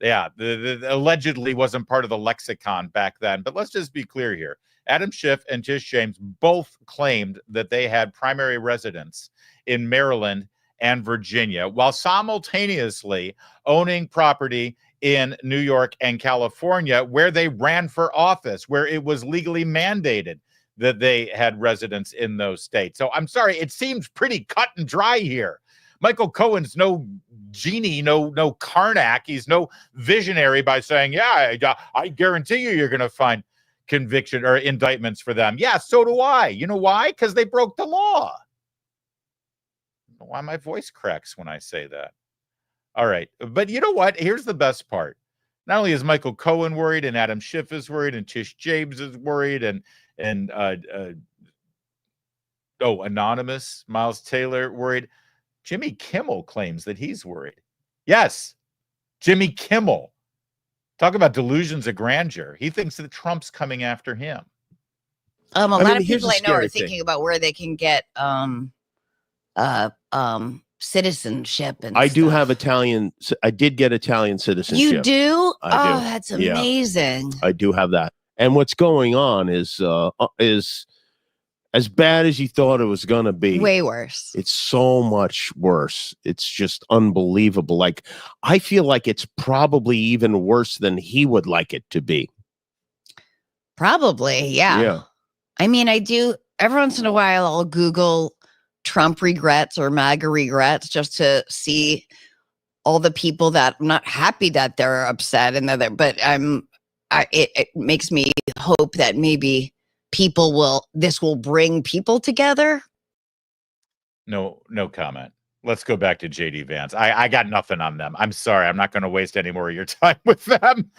Yeah, the allegedly wasn't part of the lexicon back then. But let's just be clear here. Adam Schiff and Tish James both claimed that they had primary residence in Maryland and Virginia, while simultaneously owning property in New York and California, where they ran for office, where it was legally mandated that they had residence in those states. So I'm sorry, it seems pretty cut and dry here. Michael Cohen's no genie, no Karnak. He's no visionary by saying, yeah, I guarantee you're going to find conviction or indictments for them. Yeah, so do I. You know why? Because they broke the law. I don't know why my voice cracks when I say that. All right. But you know what? Here's the best part. Not only is Michael Cohen worried and Adam Schiff is worried and Tish James is worried and anonymous Miles Taylor worried. Jimmy Kimmel claims that he's worried. Yes. Jimmy Kimmel. Talk about delusions of grandeur. He thinks that Trump's coming after him. A lot of people I know are thinking about where they can get citizenship and I do have Italian. I did get Italian citizenship. You do? I do. That's amazing. Yeah, I do have that. And what's going on is as bad as you thought it was going to be. Way worse. It's so much worse. It's just unbelievable. Like, I feel like it's probably even worse than he would like it to be. Probably, yeah. Yeah. I mean, I do every once in a while I'll Google Trump regrets or MAGA regrets just to see all the people that I'm not happy that they're upset and but it makes me hope that maybe this will bring people together. No comment. Let's go back to JD Vance. I got nothing on them. I'm sorry. I'm not going to waste any more of your time with them.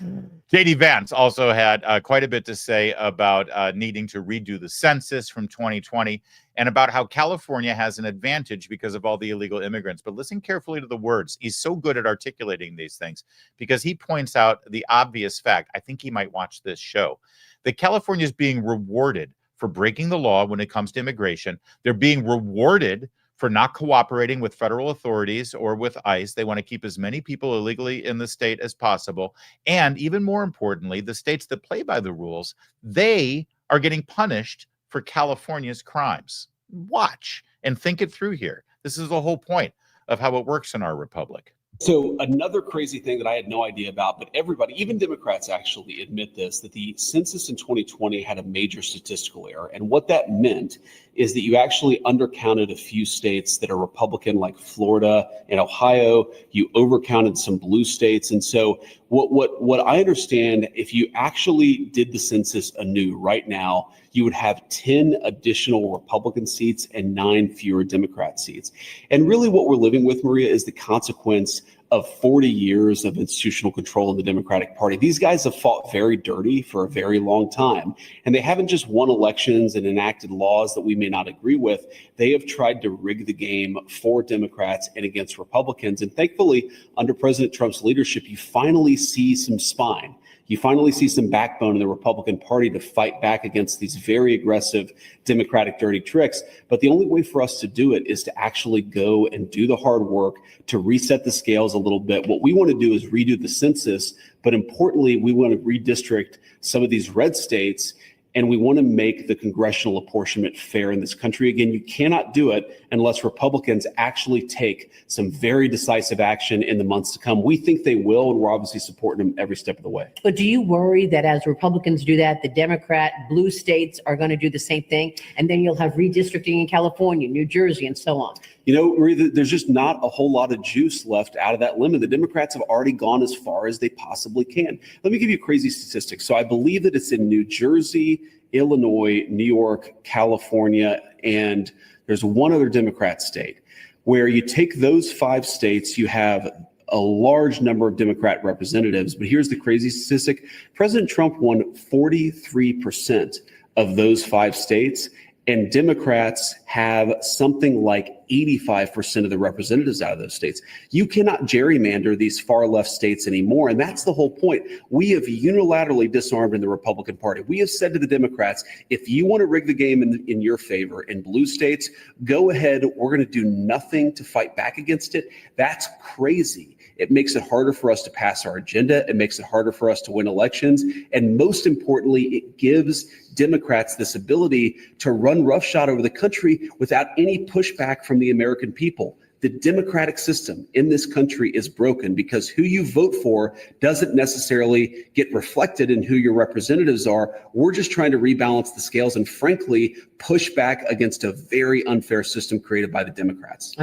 JD Vance also had quite a bit to say about needing to redo the census from 2020 and about how California has an advantage because of all the illegal immigrants. But listen carefully to the words. He's so good at articulating these things because he points out the obvious fact. I think he might watch this show. That California is being rewarded for breaking the law when it comes to immigration. They're being rewarded for not cooperating with federal authorities or with ICE. They want to keep as many people illegally in the state as possible. And even more importantly, the states that play by the rules, they are getting punished for California's crimes. Watch and think it through here. This is the whole point of how it works in our republic. So another crazy thing that I had no idea about, but everybody, even Democrats actually admit this, that the census in 2020 had a major statistical error. And what that meant is that you actually undercounted a few states that are Republican, like Florida and Ohio. You overcounted some blue states. And so what I understand, if you actually did the census anew right now, you would have 10 additional Republican seats and 9 fewer Democrat seats. And really what we're living with, Maria, is the consequence of 40 years of institutional control in the Democratic Party. These guys have fought very dirty for a very long time, and they haven't just won elections and enacted laws that we may not agree with. They have tried to rig the game for Democrats and against Republicans. And thankfully, under President Trump's leadership, you finally see some spine. You finally see some backbone in the Republican Party to fight back against these very aggressive Democratic dirty tricks. But the only way for us to do it is to actually go and do the hard work to reset the scales a little bit. What we want to do is redo the census, but importantly, we want to redistrict some of these red states, and we want to make the congressional apportionment fair in this country. Again, you cannot do it unless Republicans actually take some very decisive action in the months to come. We think they will, and we're obviously supporting them every step of the way. But do you worry that as Republicans do that, the Democrat blue states are going to do the same thing? And then you'll have redistricting in California, New Jersey, and so on. You know, Maria, there's just not a whole lot of juice left out of that lemon. The Democrats have already gone as far as they possibly can. Let me give you a crazy statistic. So I believe that it's in New Jersey, Illinois, New York, California, and there's one other Democrat state where you take those 5 states, you have a large number of Democrat representatives. But here's the crazy statistic. President Trump won 43% of those 5 states. And Democrats have something like 85% of the representatives out of those states. You cannot gerrymander these far left states anymore. And that's the whole point. We have unilaterally disarmed in the Republican Party. We have said to the Democrats, if you want to rig the game in your favor in blue states, go ahead. We're going to do nothing to fight back against it. That's crazy. It makes it harder for us to pass our agenda. It makes it harder for us to win elections. And most importantly, it gives Democrats this ability to run roughshod over the country without any pushback from the American people. The democratic system in this country is broken because who you vote for doesn't necessarily get reflected in who your representatives are. We're just trying to rebalance the scales and frankly, push back against a very unfair system created by the Democrats.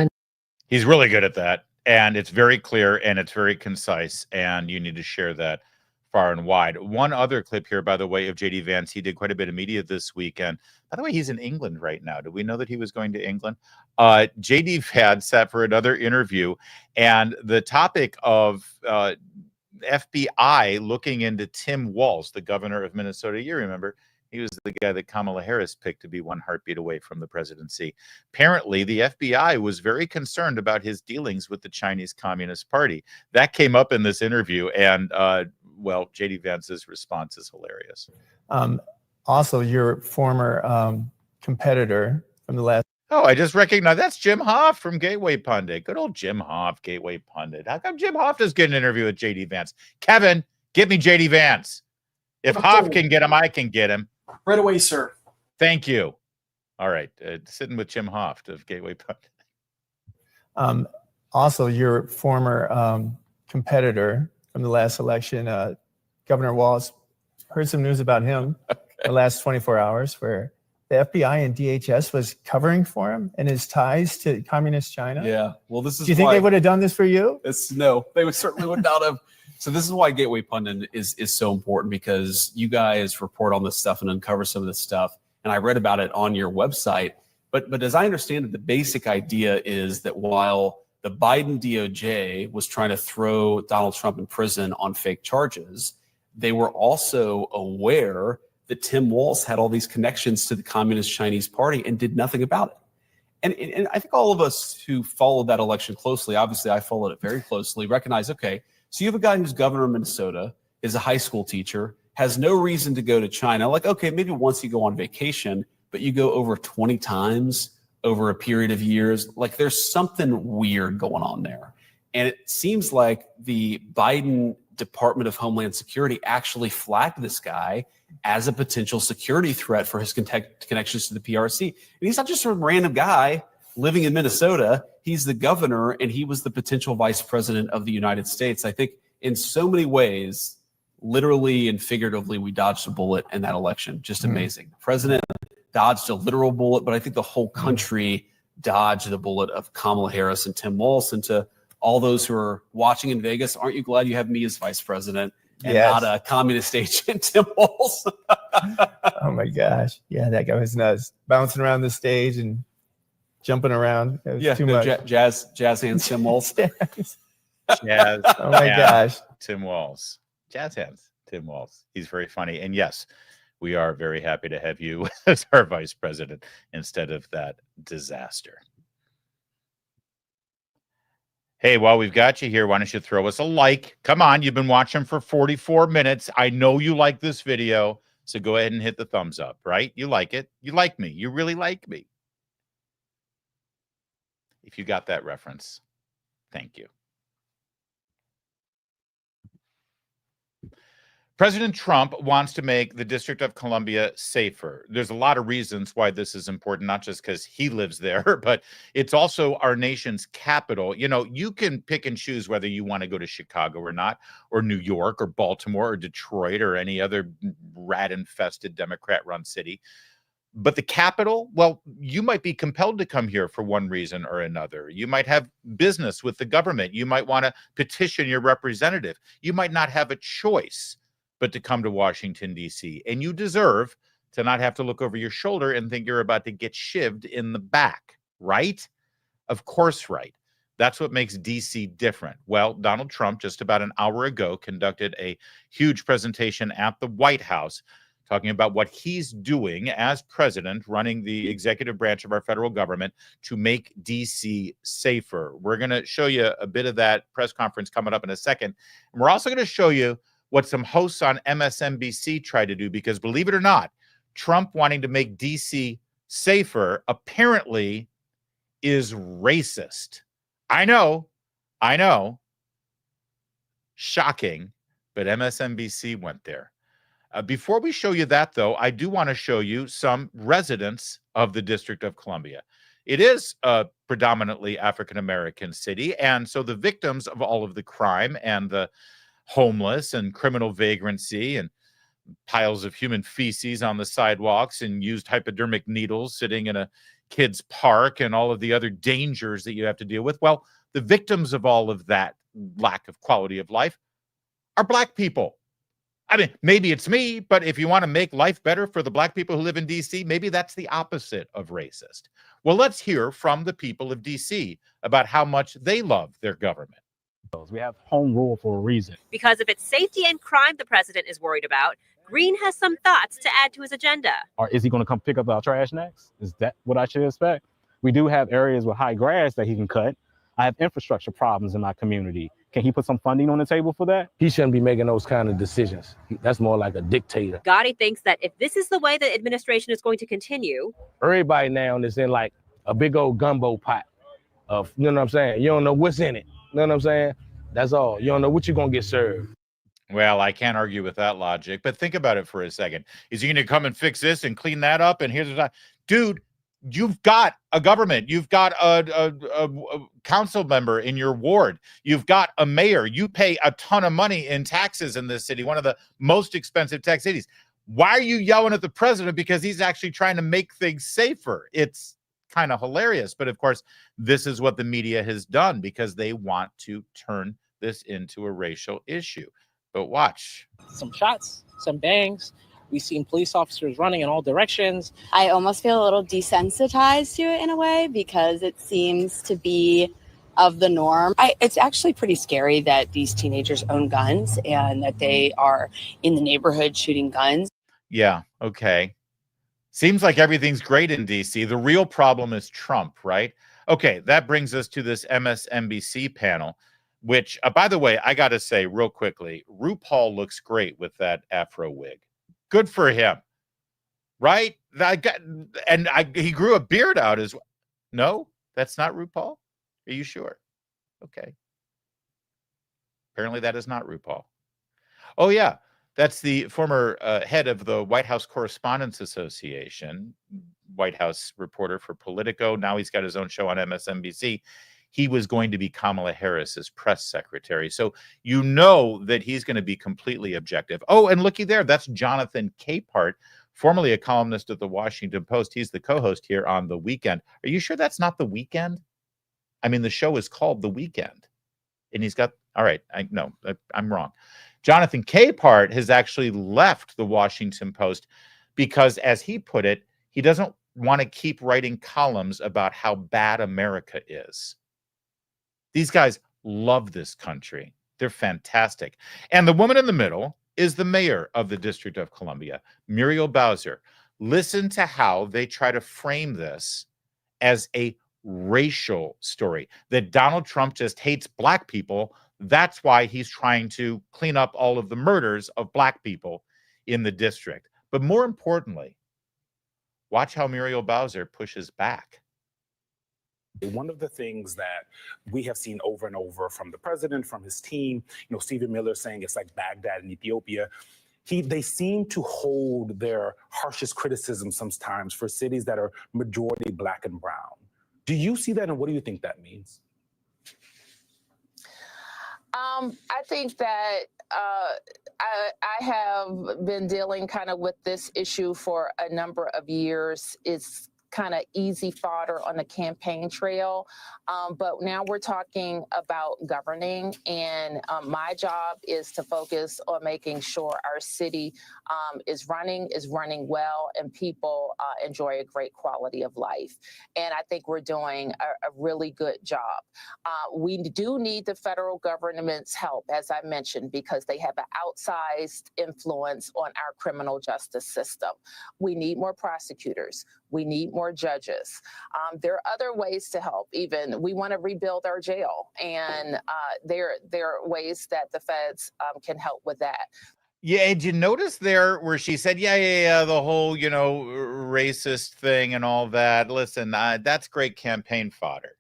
He's really good at that. And it's very clear and it's very concise. And you need to share that far and wide. One other clip here, by the way, of J.D. Vance. He did quite a bit of media this weekend. By the way, he's in England right now. Did we know that he was going to England? J.D. Vance sat for another interview, and the topic of FBI looking into Tim Walz, the governor of Minnesota. You remember, he was the guy that Kamala Harris picked to be one heartbeat away from the presidency. Apparently, the FBI was very concerned about his dealings with the Chinese Communist Party. That came up in this interview, and well, J.D. Vance's response is hilarious. Also, your former competitor from the last. Oh, I just recognized that's Jim Hoft from Gateway Pundit. Good old Jim Hoft, Gateway Pundit. How come Jim Hoft does get an interview with J.D. Vance? Kevin, get me J.D. Vance. If Hoft can get him, I can get him. Right away, sir. Thank you. All right. Sitting with Jim Hoft of Gateway Pundit. Also, your former competitor from the last election, Governor Walz, heard some news about him the last 24 hours where the FBI and DHS was covering for him and his ties to communist China. Yeah. Well, this is Do you think they would have done this for you? No, they would certainly would not have. So this is why Gateway Pundit is so important, because you guys report on this stuff and uncover some of this stuff. And I read about it on your website. But as I understand it, the basic idea is that while the Biden DOJ was trying to throw Donald Trump in prison on fake charges, they were also aware that Tim Walz had all these connections to the Communist Chinese Party and did nothing about it. And I think all of us who followed that election closely, obviously I followed it very closely, recognize, okay, so you have a guy who's governor of Minnesota, is a high school teacher, has no reason to go to China. Like, okay, maybe once you go on vacation, but you go over 20 times over a period of years. Like, there's something weird going on there. And it seems like the Biden Department of Homeland Security actually flagged this guy as a potential security threat for his connections to the PRC. And he's not just some random guy living in Minnesota. He's the governor, and he was the potential vice president of the United States. I think in so many ways, literally and figuratively, we dodged a bullet in that election. Just amazing. The president dodged a literal bullet, but I think the whole country dodged the bullet of Kamala Harris and Tim Walz. And to all those who are watching in Vegas, aren't you glad you have me as vice president and not a communist agent, Tim Walz? Oh my gosh. Yeah, that guy was nuts. Bouncing around the stage and jumping around. It was too much. Jazz hands Tim Walz. Jazz. Oh my gosh. Tim Walz. Jazz hands Tim Walz. He's very funny. And yes, we are very happy to have you as our vice president instead of that disaster. Hey, while we've got you here, why don't you throw us a like? Come on, you've been watching for 44 minutes. I know you like this video, so go ahead and hit the thumbs up, right? You like it. You like me. You really like me. If you got that reference, thank you. President Trump wants to make the District of Columbia safer. There's a lot of reasons why this is important, not just because he lives there, but it's also our nation's capital. You know, you can pick and choose whether you want to go to Chicago or not, or New York or Baltimore or Detroit or any other rat-infested Democrat-run city. But the capital, well, you might be compelled to come here for one reason or another. You might have business with the government. You might want to petition your representative. You might not have a choice but to come to Washington, D.C. And you deserve to not have to look over your shoulder and think you're about to get shivved in the back, right? Of course, right. That's what makes D.C. different. Well, Donald Trump, just about an hour ago, conducted a huge presentation at the White House talking about what he's doing as president, running the executive branch of our federal government to make D.C. safer. We're going to show you a bit of that press conference coming up in a second. And we're also going to show you what some hosts on MSNBC tried to do, because believe it or not, Trump wanting to make D.C. safer apparently is racist. I know. Shocking, but MSNBC went there. Before we show you that, though, I do want to show you some residents of the District of Columbia. It is a predominantly African-American city, and so the victims of all of the crime and the homeless and criminal vagrancy and piles of human feces on the sidewalks and used hypodermic needles sitting in a kid's park and all of the other dangers that you have to deal with. Well, the victims of all of that lack of quality of life are Black people. I mean, maybe it's me, but if you want to make life better for the Black people who live in D.C., maybe that's the opposite of racist. Well, let's hear from the people of D.C. about how much they love their government. We have home rule for a reason. Because if it's safety and crime the president is worried about, Green has some thoughts to add to his agenda. Or is he going to come pick up our trash next? Is that what I should expect? We do have areas with high grass that he can cut. I have infrastructure problems in my community. Can he put some funding on the table for that? He shouldn't be making those kind of decisions. That's more like a dictator. Gotti thinks that if this is the way the administration is going to continue, everybody now is in like a big old gumbo pot of, you know what I'm saying? You don't know what's in it. You know what I'm saying? That's all. You don't know what you're going to get served. Well, I can't argue with that logic, but think about it for a second. Is he going to come and fix this and clean that up? And here's the dude, you've got a government. You've got a council member in your ward. You've got a mayor. You pay a ton of money in taxes in this city, one of the most expensive tech cities. Why are you yelling at the president? Because he's actually trying to make things safer. It's kind of hilarious. But of course, this is what the media has done because they want to turn this into a racial issue. But watch. Some shots, some bangs. We've seen police officers running in all directions. I almost feel a little desensitized to it in a way because it seems to be of the norm. It's actually pretty scary that these teenagers own guns and that they are in the neighborhood shooting guns. Yeah, okay. Seems like everything's great in DC. The real problem is Trump, right? Okay, that brings us to this MSNBC panel, which, by the way, I got to say real quickly, RuPaul looks great with that afro wig. Good for him, right? He grew a beard out as well. No, that's not RuPaul? Are you sure? Okay. Apparently that is not RuPaul. Oh, yeah. That's the former head of the White House Correspondents Association, White House reporter for Politico. Now he's got his own show on MSNBC. He was going to be Kamala Harris's press secretary. So you know that he's going to be completely objective. Oh, and looky there. That's Jonathan Capehart, formerly a columnist at the Washington Post. He's the co-host here on The Weekend. Are you sure that's not The Weekend? I mean, the show is called The Weekend. And he's got, all right, I'm wrong. Jonathan Capehart has actually left the Washington Post because, as he put it, he doesn't want to keep writing columns about how bad America is. These guys love this country. They're fantastic. And the woman in the middle is the mayor of the District of Columbia, Muriel Bowser. Listen to how they try to frame this as a racial story, that Donald Trump just hates black people. That's why he's trying to clean up all of the murders of black people in the district. But more importantly, watch how Muriel Bowser pushes back. One of the things that we have seen over and over from the president, from his team, Stephen Miller saying it's like Baghdad in Ethiopia. They seem to hold their harshest criticism sometimes for cities that are majority black and brown. Do you see that, and what do you think that means? I think that I have been dealing kind of with this issue for a number of years. It's kind of easy fodder on the campaign trail. But now we're talking about governing, and my job is to focus on making sure our city is running well, and people enjoy a great quality of life. And I think we're doing a really good job. We do need the federal government's help, as I mentioned, because they have an outsized influence on our criminal justice system. We need more prosecutors. We need more judges. There are other ways to help. Even we want to rebuild our jail, and there are ways that the feds can help with that. Yeah, did you notice there where she said, yeah, the whole, racist thing and all that? Listen, that's great campaign fodder.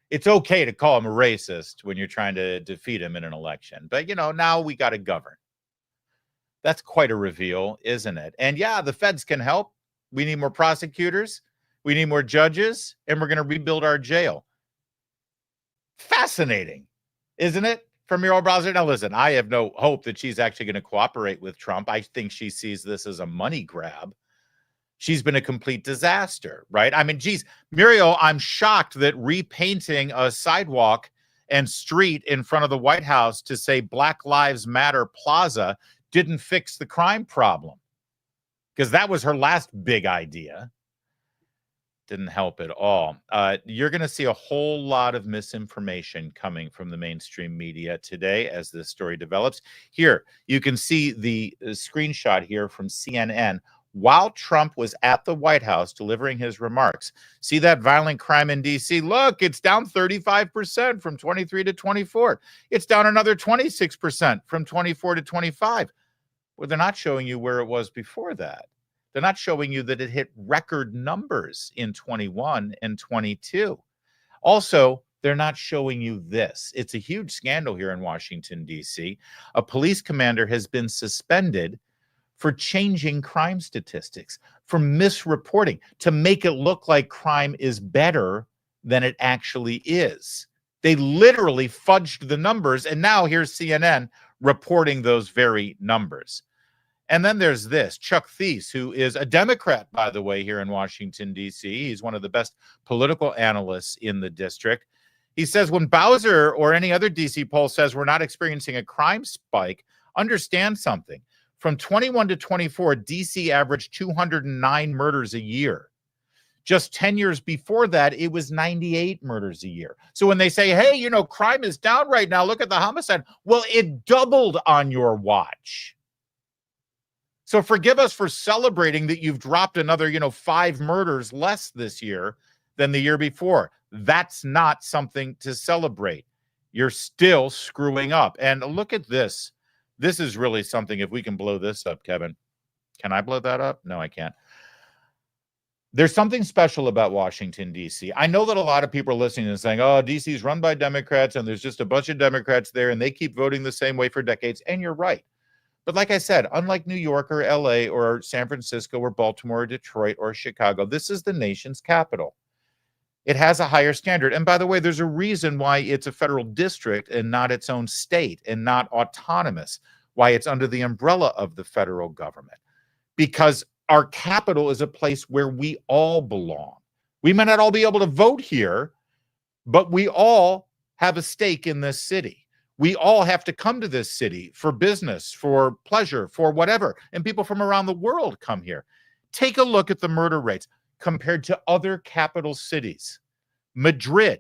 It's okay to call him a racist when you're trying to defeat him in an election. But, now we got to govern. That's quite a reveal, isn't it? And yeah, the feds can help. We need more prosecutors. We need more judges. And we're going to rebuild our jail. Fascinating, isn't it? From Muriel Bowser. Now, listen, I have no hope that she's actually going to cooperate with Trump. I think she sees this as a money grab. She's been a complete disaster, right? I mean, geez, Muriel, I'm shocked that repainting a sidewalk and street in front of the White House to say Black Lives Matter Plaza didn't fix the crime problem, because that was her last big idea. Didn't help at all. You're going to see a whole lot of misinformation coming from the mainstream media today as this story develops. Here, you can see the screenshot here from CNN while Trump was at the White House delivering his remarks. See that violent crime in D.C.? Look, it's down 35% from 23 to 24. It's down another 26% from 24 to 25. Well, they're not showing you where it was before that. They're not showing you that it hit record numbers in 21 and 22. Also, they're not showing you this. It's a huge scandal here in Washington, D.C. A police commander has been suspended for changing crime statistics, for misreporting, to make it look like crime is better than it actually is. They literally fudged the numbers, and now here's CNN reporting those very numbers. And then there's this, Chuck Thies, who is a Democrat, by the way, here in Washington, D.C. He's one of the best political analysts in the district. He says when Bowser or any other D.C. poll says we're not experiencing a crime spike, understand something. From 21 to 24, D.C. averaged 209 murders a year. Just 10 years before that, it was 98 murders a year. So when they say, hey, crime is down right now, look at the homicide. Well, it doubled on your watch. So forgive us for celebrating that you've dropped another, 5 murders less this year than the year before. That's not something to celebrate. You're still screwing up. And look at this. This is really something. If we can blow this up, Kevin. Can I blow that up? No, I can't. There's something special about Washington, D.C. I know that a lot of people are listening and saying, oh, D.C. is run by Democrats and there's just a bunch of Democrats there and they keep voting the same way for decades. And you're right. But like I said, unlike New York or L.A. or San Francisco or Baltimore or Detroit or Chicago, this is the nation's capital. It has a higher standard. And by the way, there's a reason why it's a federal district and not its own state and not autonomous, why it's under the umbrella of the federal government. Because our capital is a place where we all belong. We may not all be able to vote here, but we all have a stake in this city. We all have to come to this city for business, for pleasure, for whatever. And people from around the world come here. Take a look at the murder rates compared to other capital cities. Madrid,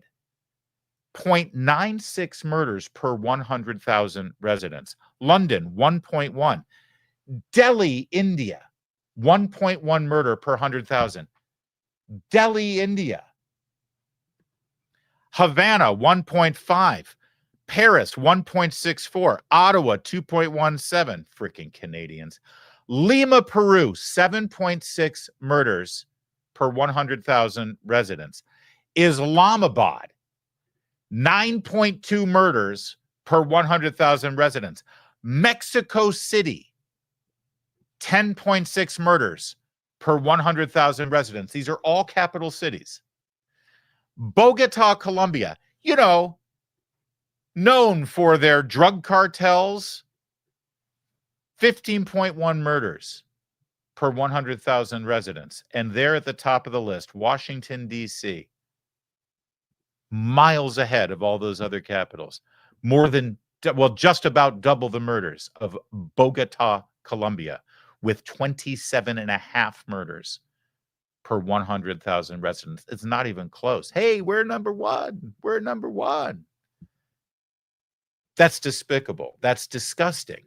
0.96 murders per 100,000 residents. London, 1.1. Delhi, India, 1.1 murder per 100,000. Delhi, India. Havana, 1.5. Paris, 1.64. Ottawa, 2.17. Freaking Canadians. Lima, Peru, 7.6 murders per 100,000 residents. Islamabad, 9.2 murders per 100,000 residents. Mexico City, 10.6 murders per 100,000 residents. These are all capital cities. Bogota, Colombia, known for their drug cartels, 15.1 murders per 100,000 residents. And they're at the top of the list, Washington, D.C., miles ahead of all those other capitals. Just about double the murders of Bogota, Colombia, with 27.5 murders per 100,000 residents. It's not even close. Hey, we're number one. We're number one. That's despicable. That's disgusting.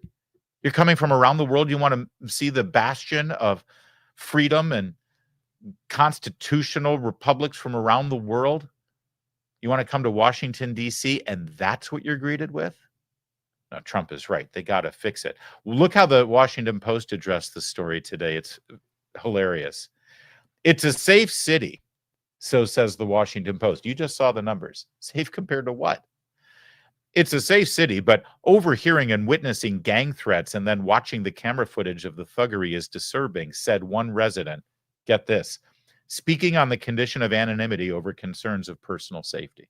You're coming from around the world. You want to see the bastion of freedom and constitutional republics from around the world. You want to come to Washington, D.C., and that's what you're greeted with? No, Trump is right. They got to fix it. Look how the Washington Post addressed the story today. It's hilarious. It's a safe city, so says the Washington Post. You just saw the numbers. Safe compared to what? It's a safe city, but overhearing and witnessing gang threats and then watching the camera footage of the thuggery is disturbing, said one resident. Get this. Speaking on the condition of anonymity over concerns of personal safety.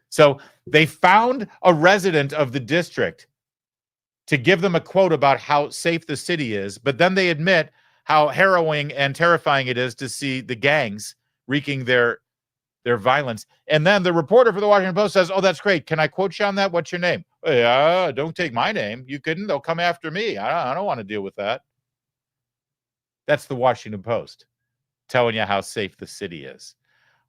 So they found a resident of the district to give them a quote about how safe the city is, but then they admit how harrowing and terrifying it is to see the gangs wreaking their violence. And then the reporter for the Washington Post says, oh, that's great. Can I quote you on that? What's your name? Oh, yeah, don't take my name. You couldn't. They'll come after me. I don't want to deal with that. That's the Washington Post telling you how safe the city is.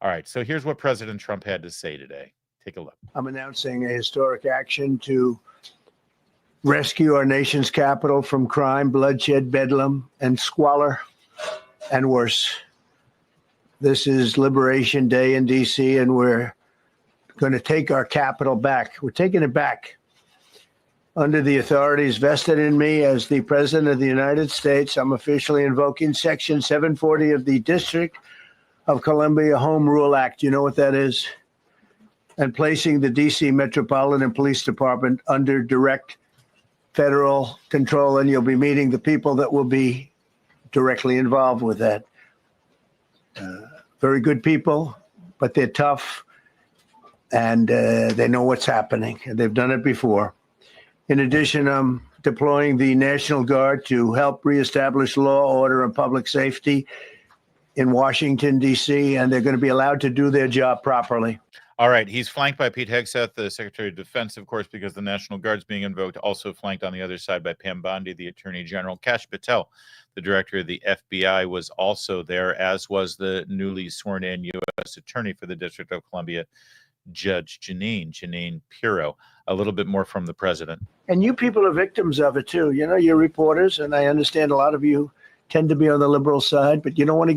All right, so here's what President Trump had to say today. Take a look. I'm announcing a historic action to rescue our nation's capital from crime, bloodshed, bedlam, and squalor, and worse. This is Liberation Day in D.C., and we're going to take our capital back. We're taking it back. Under the authorities vested in me as the President of the United States, I'm officially invoking Section 740 of the District of Columbia Home Rule Act. You know what that is? And placing the D.C. Metropolitan Police Department under direct federal control, and you'll be meeting the people that will be directly involved with that. Very good people, but they're tough, and they know what's happening. They've done it before. In addition, I'm deploying the National Guard to help reestablish law, order, and public safety in Washington, D.C., and they're going to be allowed to do their job properly. All right. He's flanked by Pete Hegseth, the Secretary of Defense, of course, because the National Guard's being invoked. Also flanked on the other side by Pam Bondi, the Attorney General. Kash Patel, the Director of the FBI, was also there, as was the newly sworn-in U.S. Attorney for the District of Columbia, Judge Janine Pirro. A little bit more from the president. And you people are victims of it too. You know, you're reporters, and I understand a lot of you tend to be on the liberal side, but you don't want to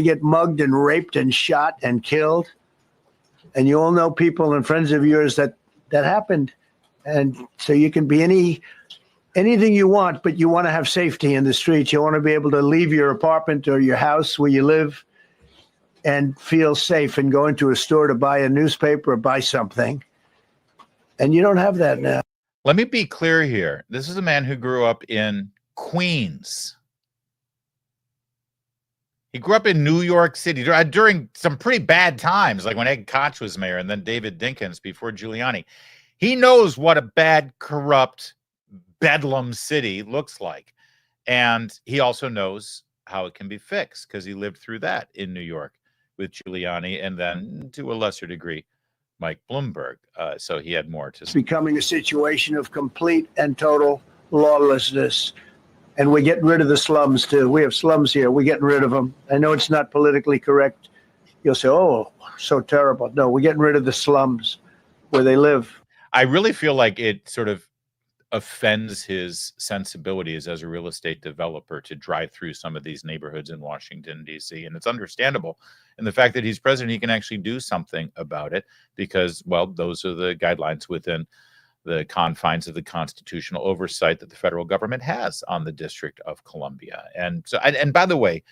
get mugged and raped and shot and killed. And you all know people and friends of yours that happened. And so you can be anything you want, but you want to have safety in the streets. You want to be able to leave your apartment or your house where you live and feel safe and go into a store to buy a newspaper or buy something. And you don't have that now. Let me be clear here. This is a man who grew up in Queens. He grew up in New York City during some pretty bad times, like when Ed Koch was mayor and then David Dinkins before Giuliani. He knows what a bad, corrupt bedlam city looks like. And he also knows how it can be fixed because he lived through that in New York with Giuliani and then, to a lesser degree, Mike Bloomberg. So he had more to say. It's becoming a situation of complete and total lawlessness. And we're getting rid of the slums, too. We have slums here. We're getting rid of them. I know it's not politically correct. You'll say, oh, so terrible. No, we're getting rid of the slums where they live. I really feel like it sort of offends his sensibilities as a real estate developer to drive through some of these neighborhoods in Washington, D.C. And it's understandable. And the fact that he's president, he can actually do something about it because, well, those are the guidelines within the confines of the constitutional oversight that the federal government has on the District of Columbia. And so, and by the way,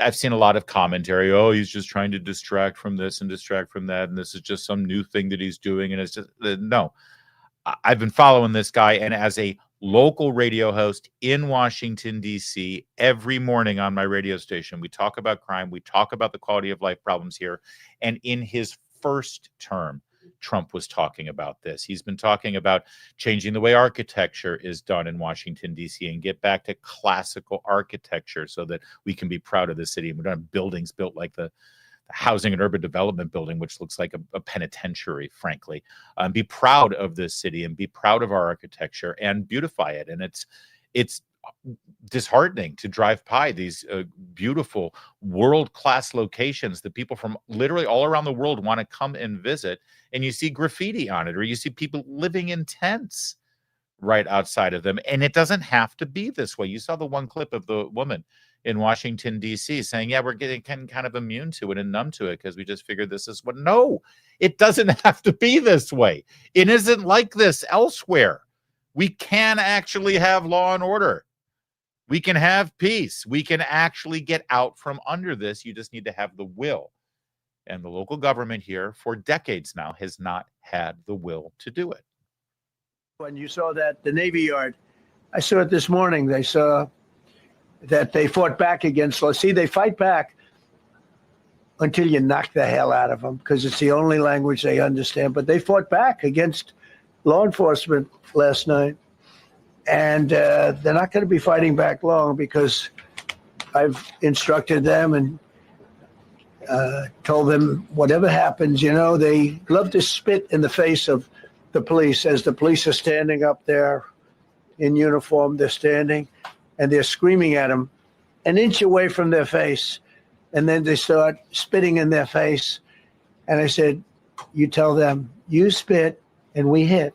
I've seen a lot of commentary. Oh, he's just trying to distract from this and distract from that. And this is just some new thing that he's doing. And it's just, no. I've been following this guy, and as a local radio host in Washington, D.C., every morning on my radio station, we talk about crime, we talk about the quality of life problems here. And in his first term, Trump was talking about this. He's been talking about changing the way architecture is done in Washington, D.C., and get back to classical architecture so that we can be proud of the city. And we don't have buildings built like the Housing and Urban Development Building, which looks like a penitentiary, frankly. Be proud of this city and be proud of our architecture and beautify it. And it's disheartening to drive by these beautiful world-class locations that people from literally all around the world want to come and visit, and you see graffiti on it, or you see people living in tents right outside of them. And it doesn't have to be this way. You saw the one clip of the woman in Washington, D.C. saying, yeah, we're getting kind of immune to it and numb to it because we just figured this is what. No, it doesn't have to be this way. It isn't like this elsewhere. We can actually have law and order. We can have peace. We can actually get out from under this. You just need to have the will. And the local government here for decades now has not had the will to do it. When you saw that, the Navy Yard, I saw it this morning. They saw that they fought back against law. See, they fight back until you knock the hell out of them because it's the only language they understand. But they fought back against law enforcement last night. And they're not going to be fighting back long because I've instructed them and told them whatever happens, you know, they love to spit in the face of the police as the police are standing up there in uniform. They're standing and they're screaming at them an inch away from their face. And then they start spitting in their face. And I said, you tell them, you spit and we hit.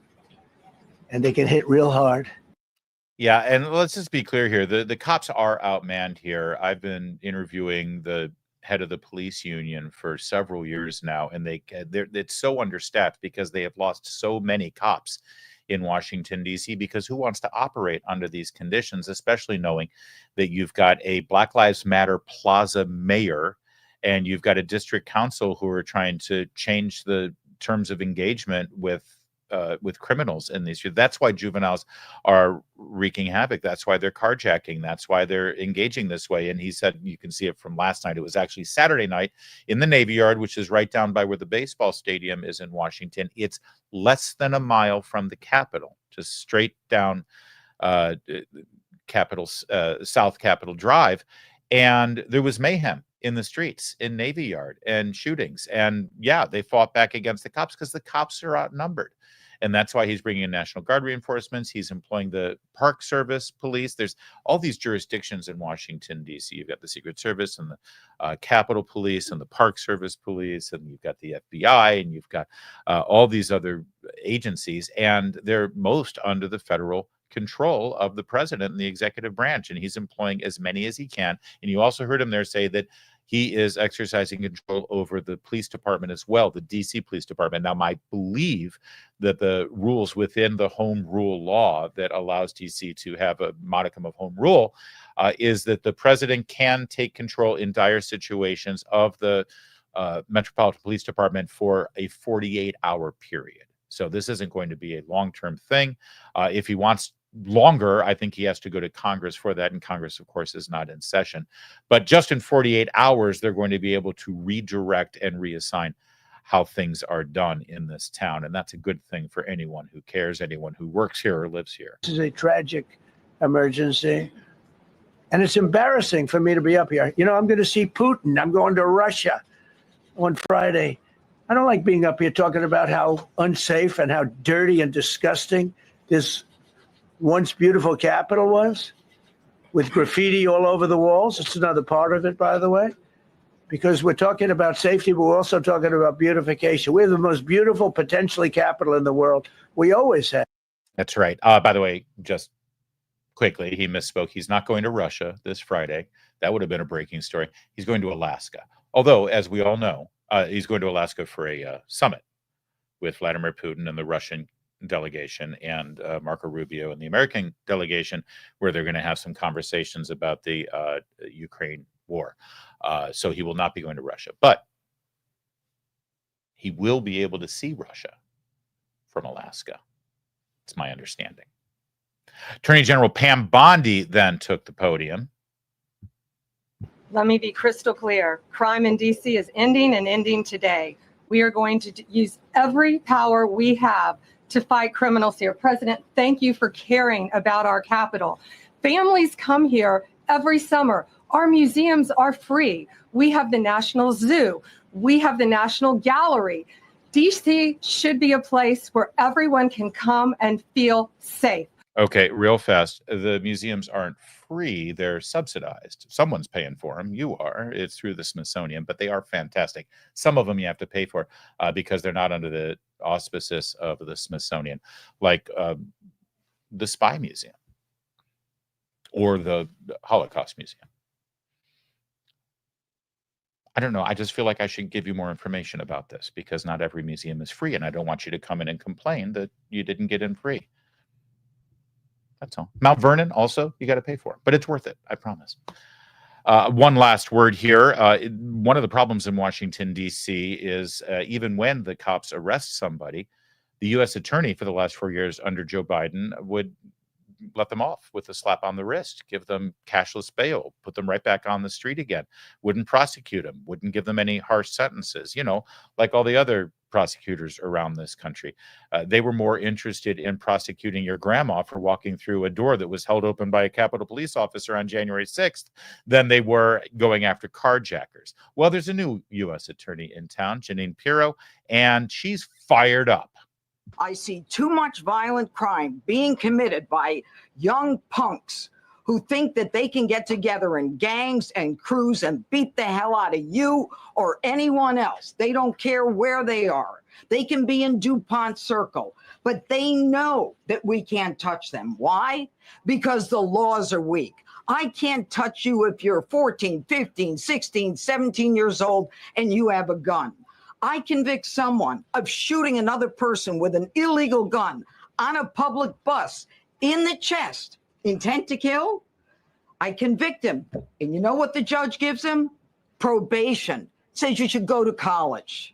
And they can hit real hard. Yeah, and let's just be clear here. The cops are outmanned here. I've been interviewing the head of the police union for several years now, and it's so understaffed because they have lost so many cops in Washington, D.C., because who wants to operate under these conditions, especially knowing that you've got a Black Lives Matter Plaza mayor and you've got a district council who are trying to change the terms of engagement with criminals in these. That's why juveniles are wreaking havoc. That's why they're carjacking. That's why they're engaging this way. And he said, you can see it from last night. It was actually Saturday night in the Navy Yard, which is right down by where the baseball stadium is in Washington. It's less than a mile from the Capitol, just straight down South Capitol Drive. And there was mayhem in the streets, in Navy Yard, and shootings. And yeah, they fought back against the cops because the cops are outnumbered. And that's why he's bringing in National Guard reinforcements. He's employing the Park Service police. There's all these jurisdictions in Washington, D.C. You've got the Secret Service and the Capitol Police and the Park Service Police, and you've got the FBI, and you've got all these other agencies, and they're most under the federal control of the president and the executive branch, and he's employing as many as he can. And you also heard him there say that he is exercising control over the police department as well, the DC Police Department. Now, I believe that the rules within the home rule law that allows DC to have a modicum of home rule is that the president can take control in dire situations of the Metropolitan Police Department for a 48-hour period. So this isn't going to be a long-term thing. If he wants longer, I think he has to go to Congress for that, and Congress, of course, is not in session. But just in 48 hours, they're going to be able to redirect and reassign how things are done in this town, and that's a good thing for anyone who cares, anyone who works here or lives here. This is a tragic emergency, and it's embarrassing for me to be up here. You know, I'm going to see Putin. I'm going to Russia on Friday. I don't like being up here talking about how unsafe and how dirty and disgusting this once beautiful capital was, with graffiti all over the walls. It's another part of it, by the way, because we're talking about safety, but we're also talking about beautification. We have the most beautiful, potentially, capital in the world. We always have. That's right. By the way, just quickly, he misspoke. He's not going to Russia this Friday. That would have been a breaking story. He's going to Alaska. Although, as we all know, he's going to Alaska for a summit with Vladimir Putin and the Russian delegation, and Marco Rubio and the American delegation, where they're going to have some conversations about the Ukraine war. So he will not be going to Russia, but he will be able to see Russia from Alaska. It's my understanding. Attorney General Pam Bondi then took the podium. Let me be crystal clear. Crime in DC is ending, and ending today. We are going to use every power we have to fight criminals here. President, thank you for caring about our capital. Families come here every summer. Our museums are free. We have the National Zoo. We have the National Gallery. DC should be a place where everyone can come and feel safe. Okay, real fast. The museums aren't free. They're subsidized. Someone's paying for them. You are. It's through the Smithsonian, but they are fantastic. Some of them you have to pay for because they're not under the auspices of the Smithsonian, like the Spy Museum or the Holocaust Museum. I don't know. I just feel like I should give you more information about this because not every museum is free, and I don't want you to come in and complain that you didn't get in free. That's all. Mount Vernon also, you got to pay for, but it's worth it. I promise. One last word here. One of the problems in Washington, D.C. is even when the cops arrest somebody, the U.S. attorney for the last 4 years under Joe Biden would let them off with a slap on the wrist, give them cashless bail, put them right back on the street again, wouldn't prosecute them, wouldn't give them any harsh sentences, you know, like all the other prosecutors around this country. They were more interested in prosecuting your grandma for walking through a door that was held open by a Capitol Police officer on January 6th than they were going after carjackers. Well, there's a new U.S. attorney in town, Janine Pirro, and she's fired up. I see too much violent crime being committed by young punks who think that they can get together in gangs and crews and beat the hell out of you or anyone else. They don't care where they are. They can be in DuPont Circle, but they know that we can't touch them. Why? Because the laws are weak. I can't touch you if you're 14, 15, 16, 17 years old and you have a gun. I convict someone of shooting another person with an illegal gun on a public bus in the chest, intent to kill. I convict him. And you know what the judge gives him? Probation. Says you should go to college.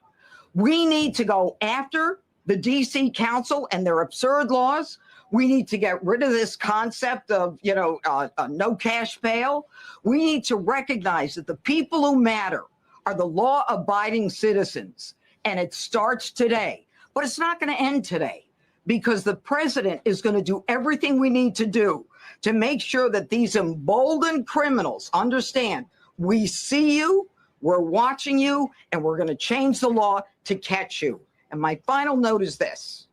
We need to go after the DC Council and their absurd laws. We need to get rid of this concept of, no cash bail. We need to recognize that the people who matter are the law-abiding citizens, and it starts today. But it's not going to end today because the president is going to do everything we need to do to make sure that these emboldened criminals understand we see you, We're watching you, and we're going to change the law to catch you. And my final note is this.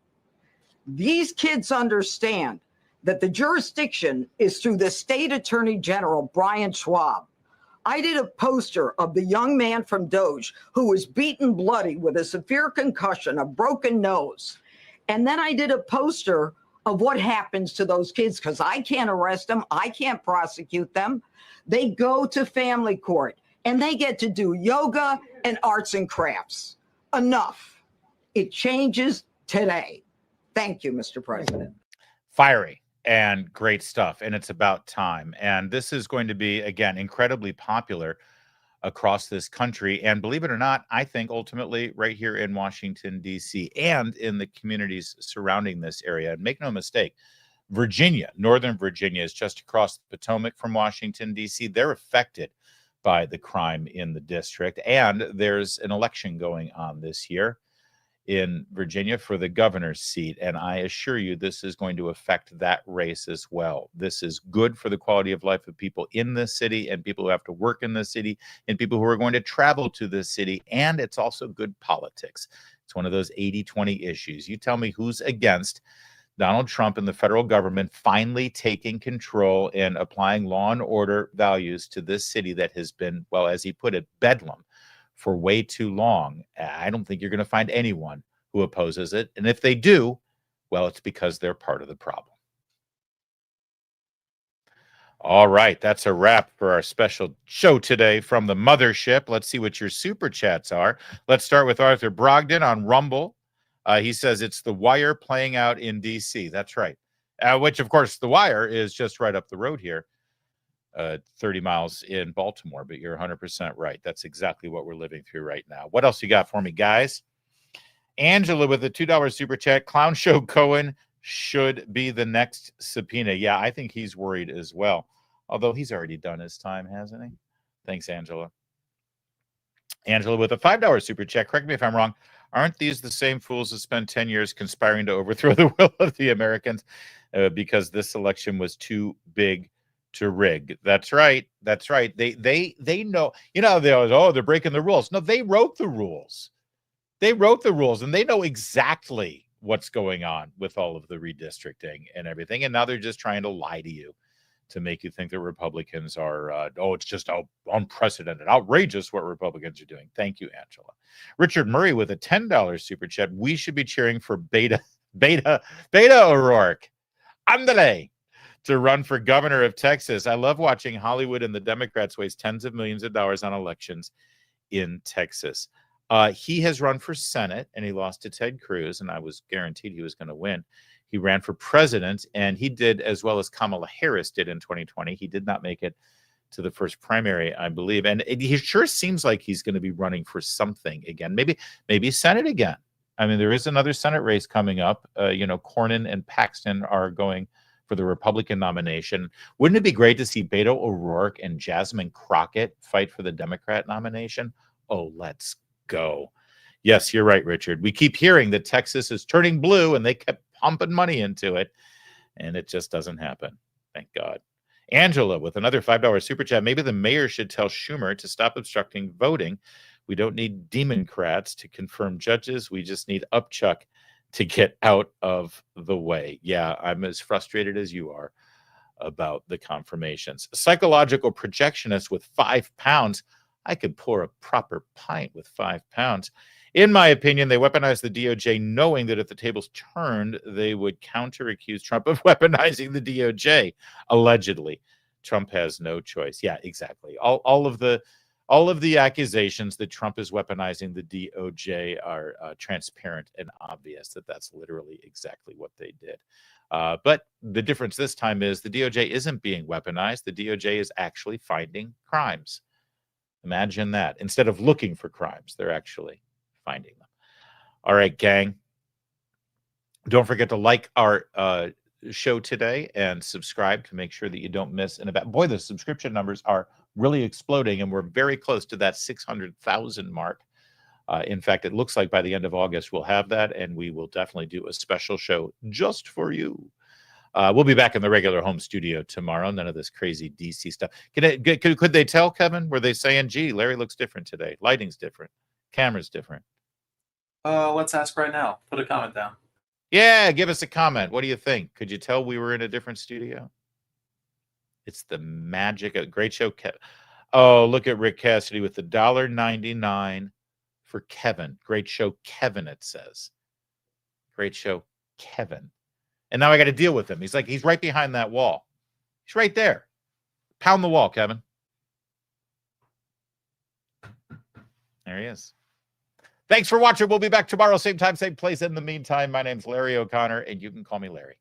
These kids understand that the jurisdiction is through the state attorney general, Brian Schwab. I did a poster of the young man from Doge who was beaten bloody with a severe concussion, a broken nose. And then I did a poster of what happens to those kids because I can't arrest them. I can't prosecute them. They go to family court and they get to do yoga and arts and crafts. Enough. It changes today. Thank you, Mr. President. Fiery and great stuff. And it's about time. And this is going to be, again, incredibly popular across this country. And believe it or not, I think ultimately right here in Washington, D.C. and in the communities surrounding this area. And make no mistake, Virginia, Northern Virginia is just across the Potomac from Washington, D.C. They're affected by the crime in the district. And there's an election going on this year in Virginia for the governor's seat. And I assure you, this is going to affect that race as well. This is good for the quality of life of people in this city and people who have to work in this city and people who are going to travel to this city. And it's also good politics. It's one of those 80-20 issues. You tell me who's against Donald Trump and the federal government finally taking control and applying law and order values to this city that has been, well, as he put it, bedlam for way too long. I don't think you're going to find anyone who opposes it. And if they do, well, it's because they're part of the problem. All right, that's a wrap for our special show today from the mothership. Let's see what your super chats are. Let's start with Arthur Brogdon on Rumble. He says it's The Wire playing out in D.C. That's right. Which, of course, The Wire is just right up the road here. 30 miles in Baltimore, but you're 100% right. That's exactly what we're living through right now. What else you got for me, guys? Angela with a $2 super chat. Clown Show Cohen should be the next subpoena. Yeah, I think he's worried as well. Although he's already done his time, hasn't he? Thanks, Angela. Angela with a $5 super chat. Correct me if I'm wrong. Aren't these the same fools that spent 10 years conspiring to overthrow the will of the Americans because this election was too big to rig? That's right. That's right. They know, you know, they always, oh, they're breaking the rules. No, they wrote the rules. They wrote the rules and they know exactly what's going on with all of the redistricting and everything. And now they're just trying to lie to you to make you think that Republicans are, it's just unprecedented, outrageous what Republicans are doing. Thank you, Angela. Richard Murray with a $10 super chat. We should be cheering for Beta O'Rourke. Andale. To run for governor of Texas. I love watching Hollywood and the Democrats waste tens of millions of dollars on elections in Texas. He has run for Senate and he lost to Ted Cruz, and I was guaranteed he was going to win. He ran for president and he did as well as Kamala Harris did in 2020. He did not make it to the first primary, I believe. And he sure seems like he's going to be running for something again. Maybe Senate again. I mean, there is another Senate race coming up. Cornyn and Paxton are going for the Republican nomination. Wouldn't it be great to see Beto O'Rourke and Jasmine Crockett fight for the Democrat nomination? Oh, let's go. Yes, you're right, Richard. We keep hearing that Texas is turning blue and they kept pumping money into it, and it just doesn't happen. Thank God. Angela with another $5 super chat. Maybe the mayor should tell Schumer to stop obstructing voting. We don't need Democrats to confirm judges. We just need Upchuck to get out of the way. Yeah, I'm as frustrated as you are about the confirmations. Psychological projectionist with 5 pounds. I could pour a proper pint with 5 pounds. In my opinion, they weaponized the DOJ knowing that if the tables turned, they would counter-accuse Trump of weaponizing the DOJ, allegedly. Trump has no choice. Yeah, exactly. All of the accusations that Trump is weaponizing the DOJ are transparent and obvious that that's literally exactly what they did. But the difference this time is the DOJ isn't being weaponized. The DOJ is actually finding crimes. Imagine that. Instead of looking for crimes, they're actually finding them. All right, gang. Don't forget to like our show today and subscribe to make sure that you don't miss an event. Boy, the subscription numbers are really exploding, and we're very close to that 600,000 mark. In fact, it looks like by the end of August we'll have that, and we will definitely do a special show just for you. We'll be back in the regular home studio tomorrow. None of this crazy DC stuff. Could they tell, Kevin? Were they saying, gee, Larry looks different today? Lighting's different. Camera's different. Let's ask right now. Put a comment down. Yeah, give us a comment. What do you think? Could you tell we were in a different studio? It's the magic of great show. Oh, look at Rick Cassidy with the $1.99 for Kevin. Great show, Kevin, it says. Great show, Kevin. And now I got to deal with him. He's right behind that wall. He's right there. Pound the wall, Kevin. There he is. Thanks for watching. We'll be back tomorrow, same time, same place. In the meantime, my name's Larry O'Connor, and you can call me Larry.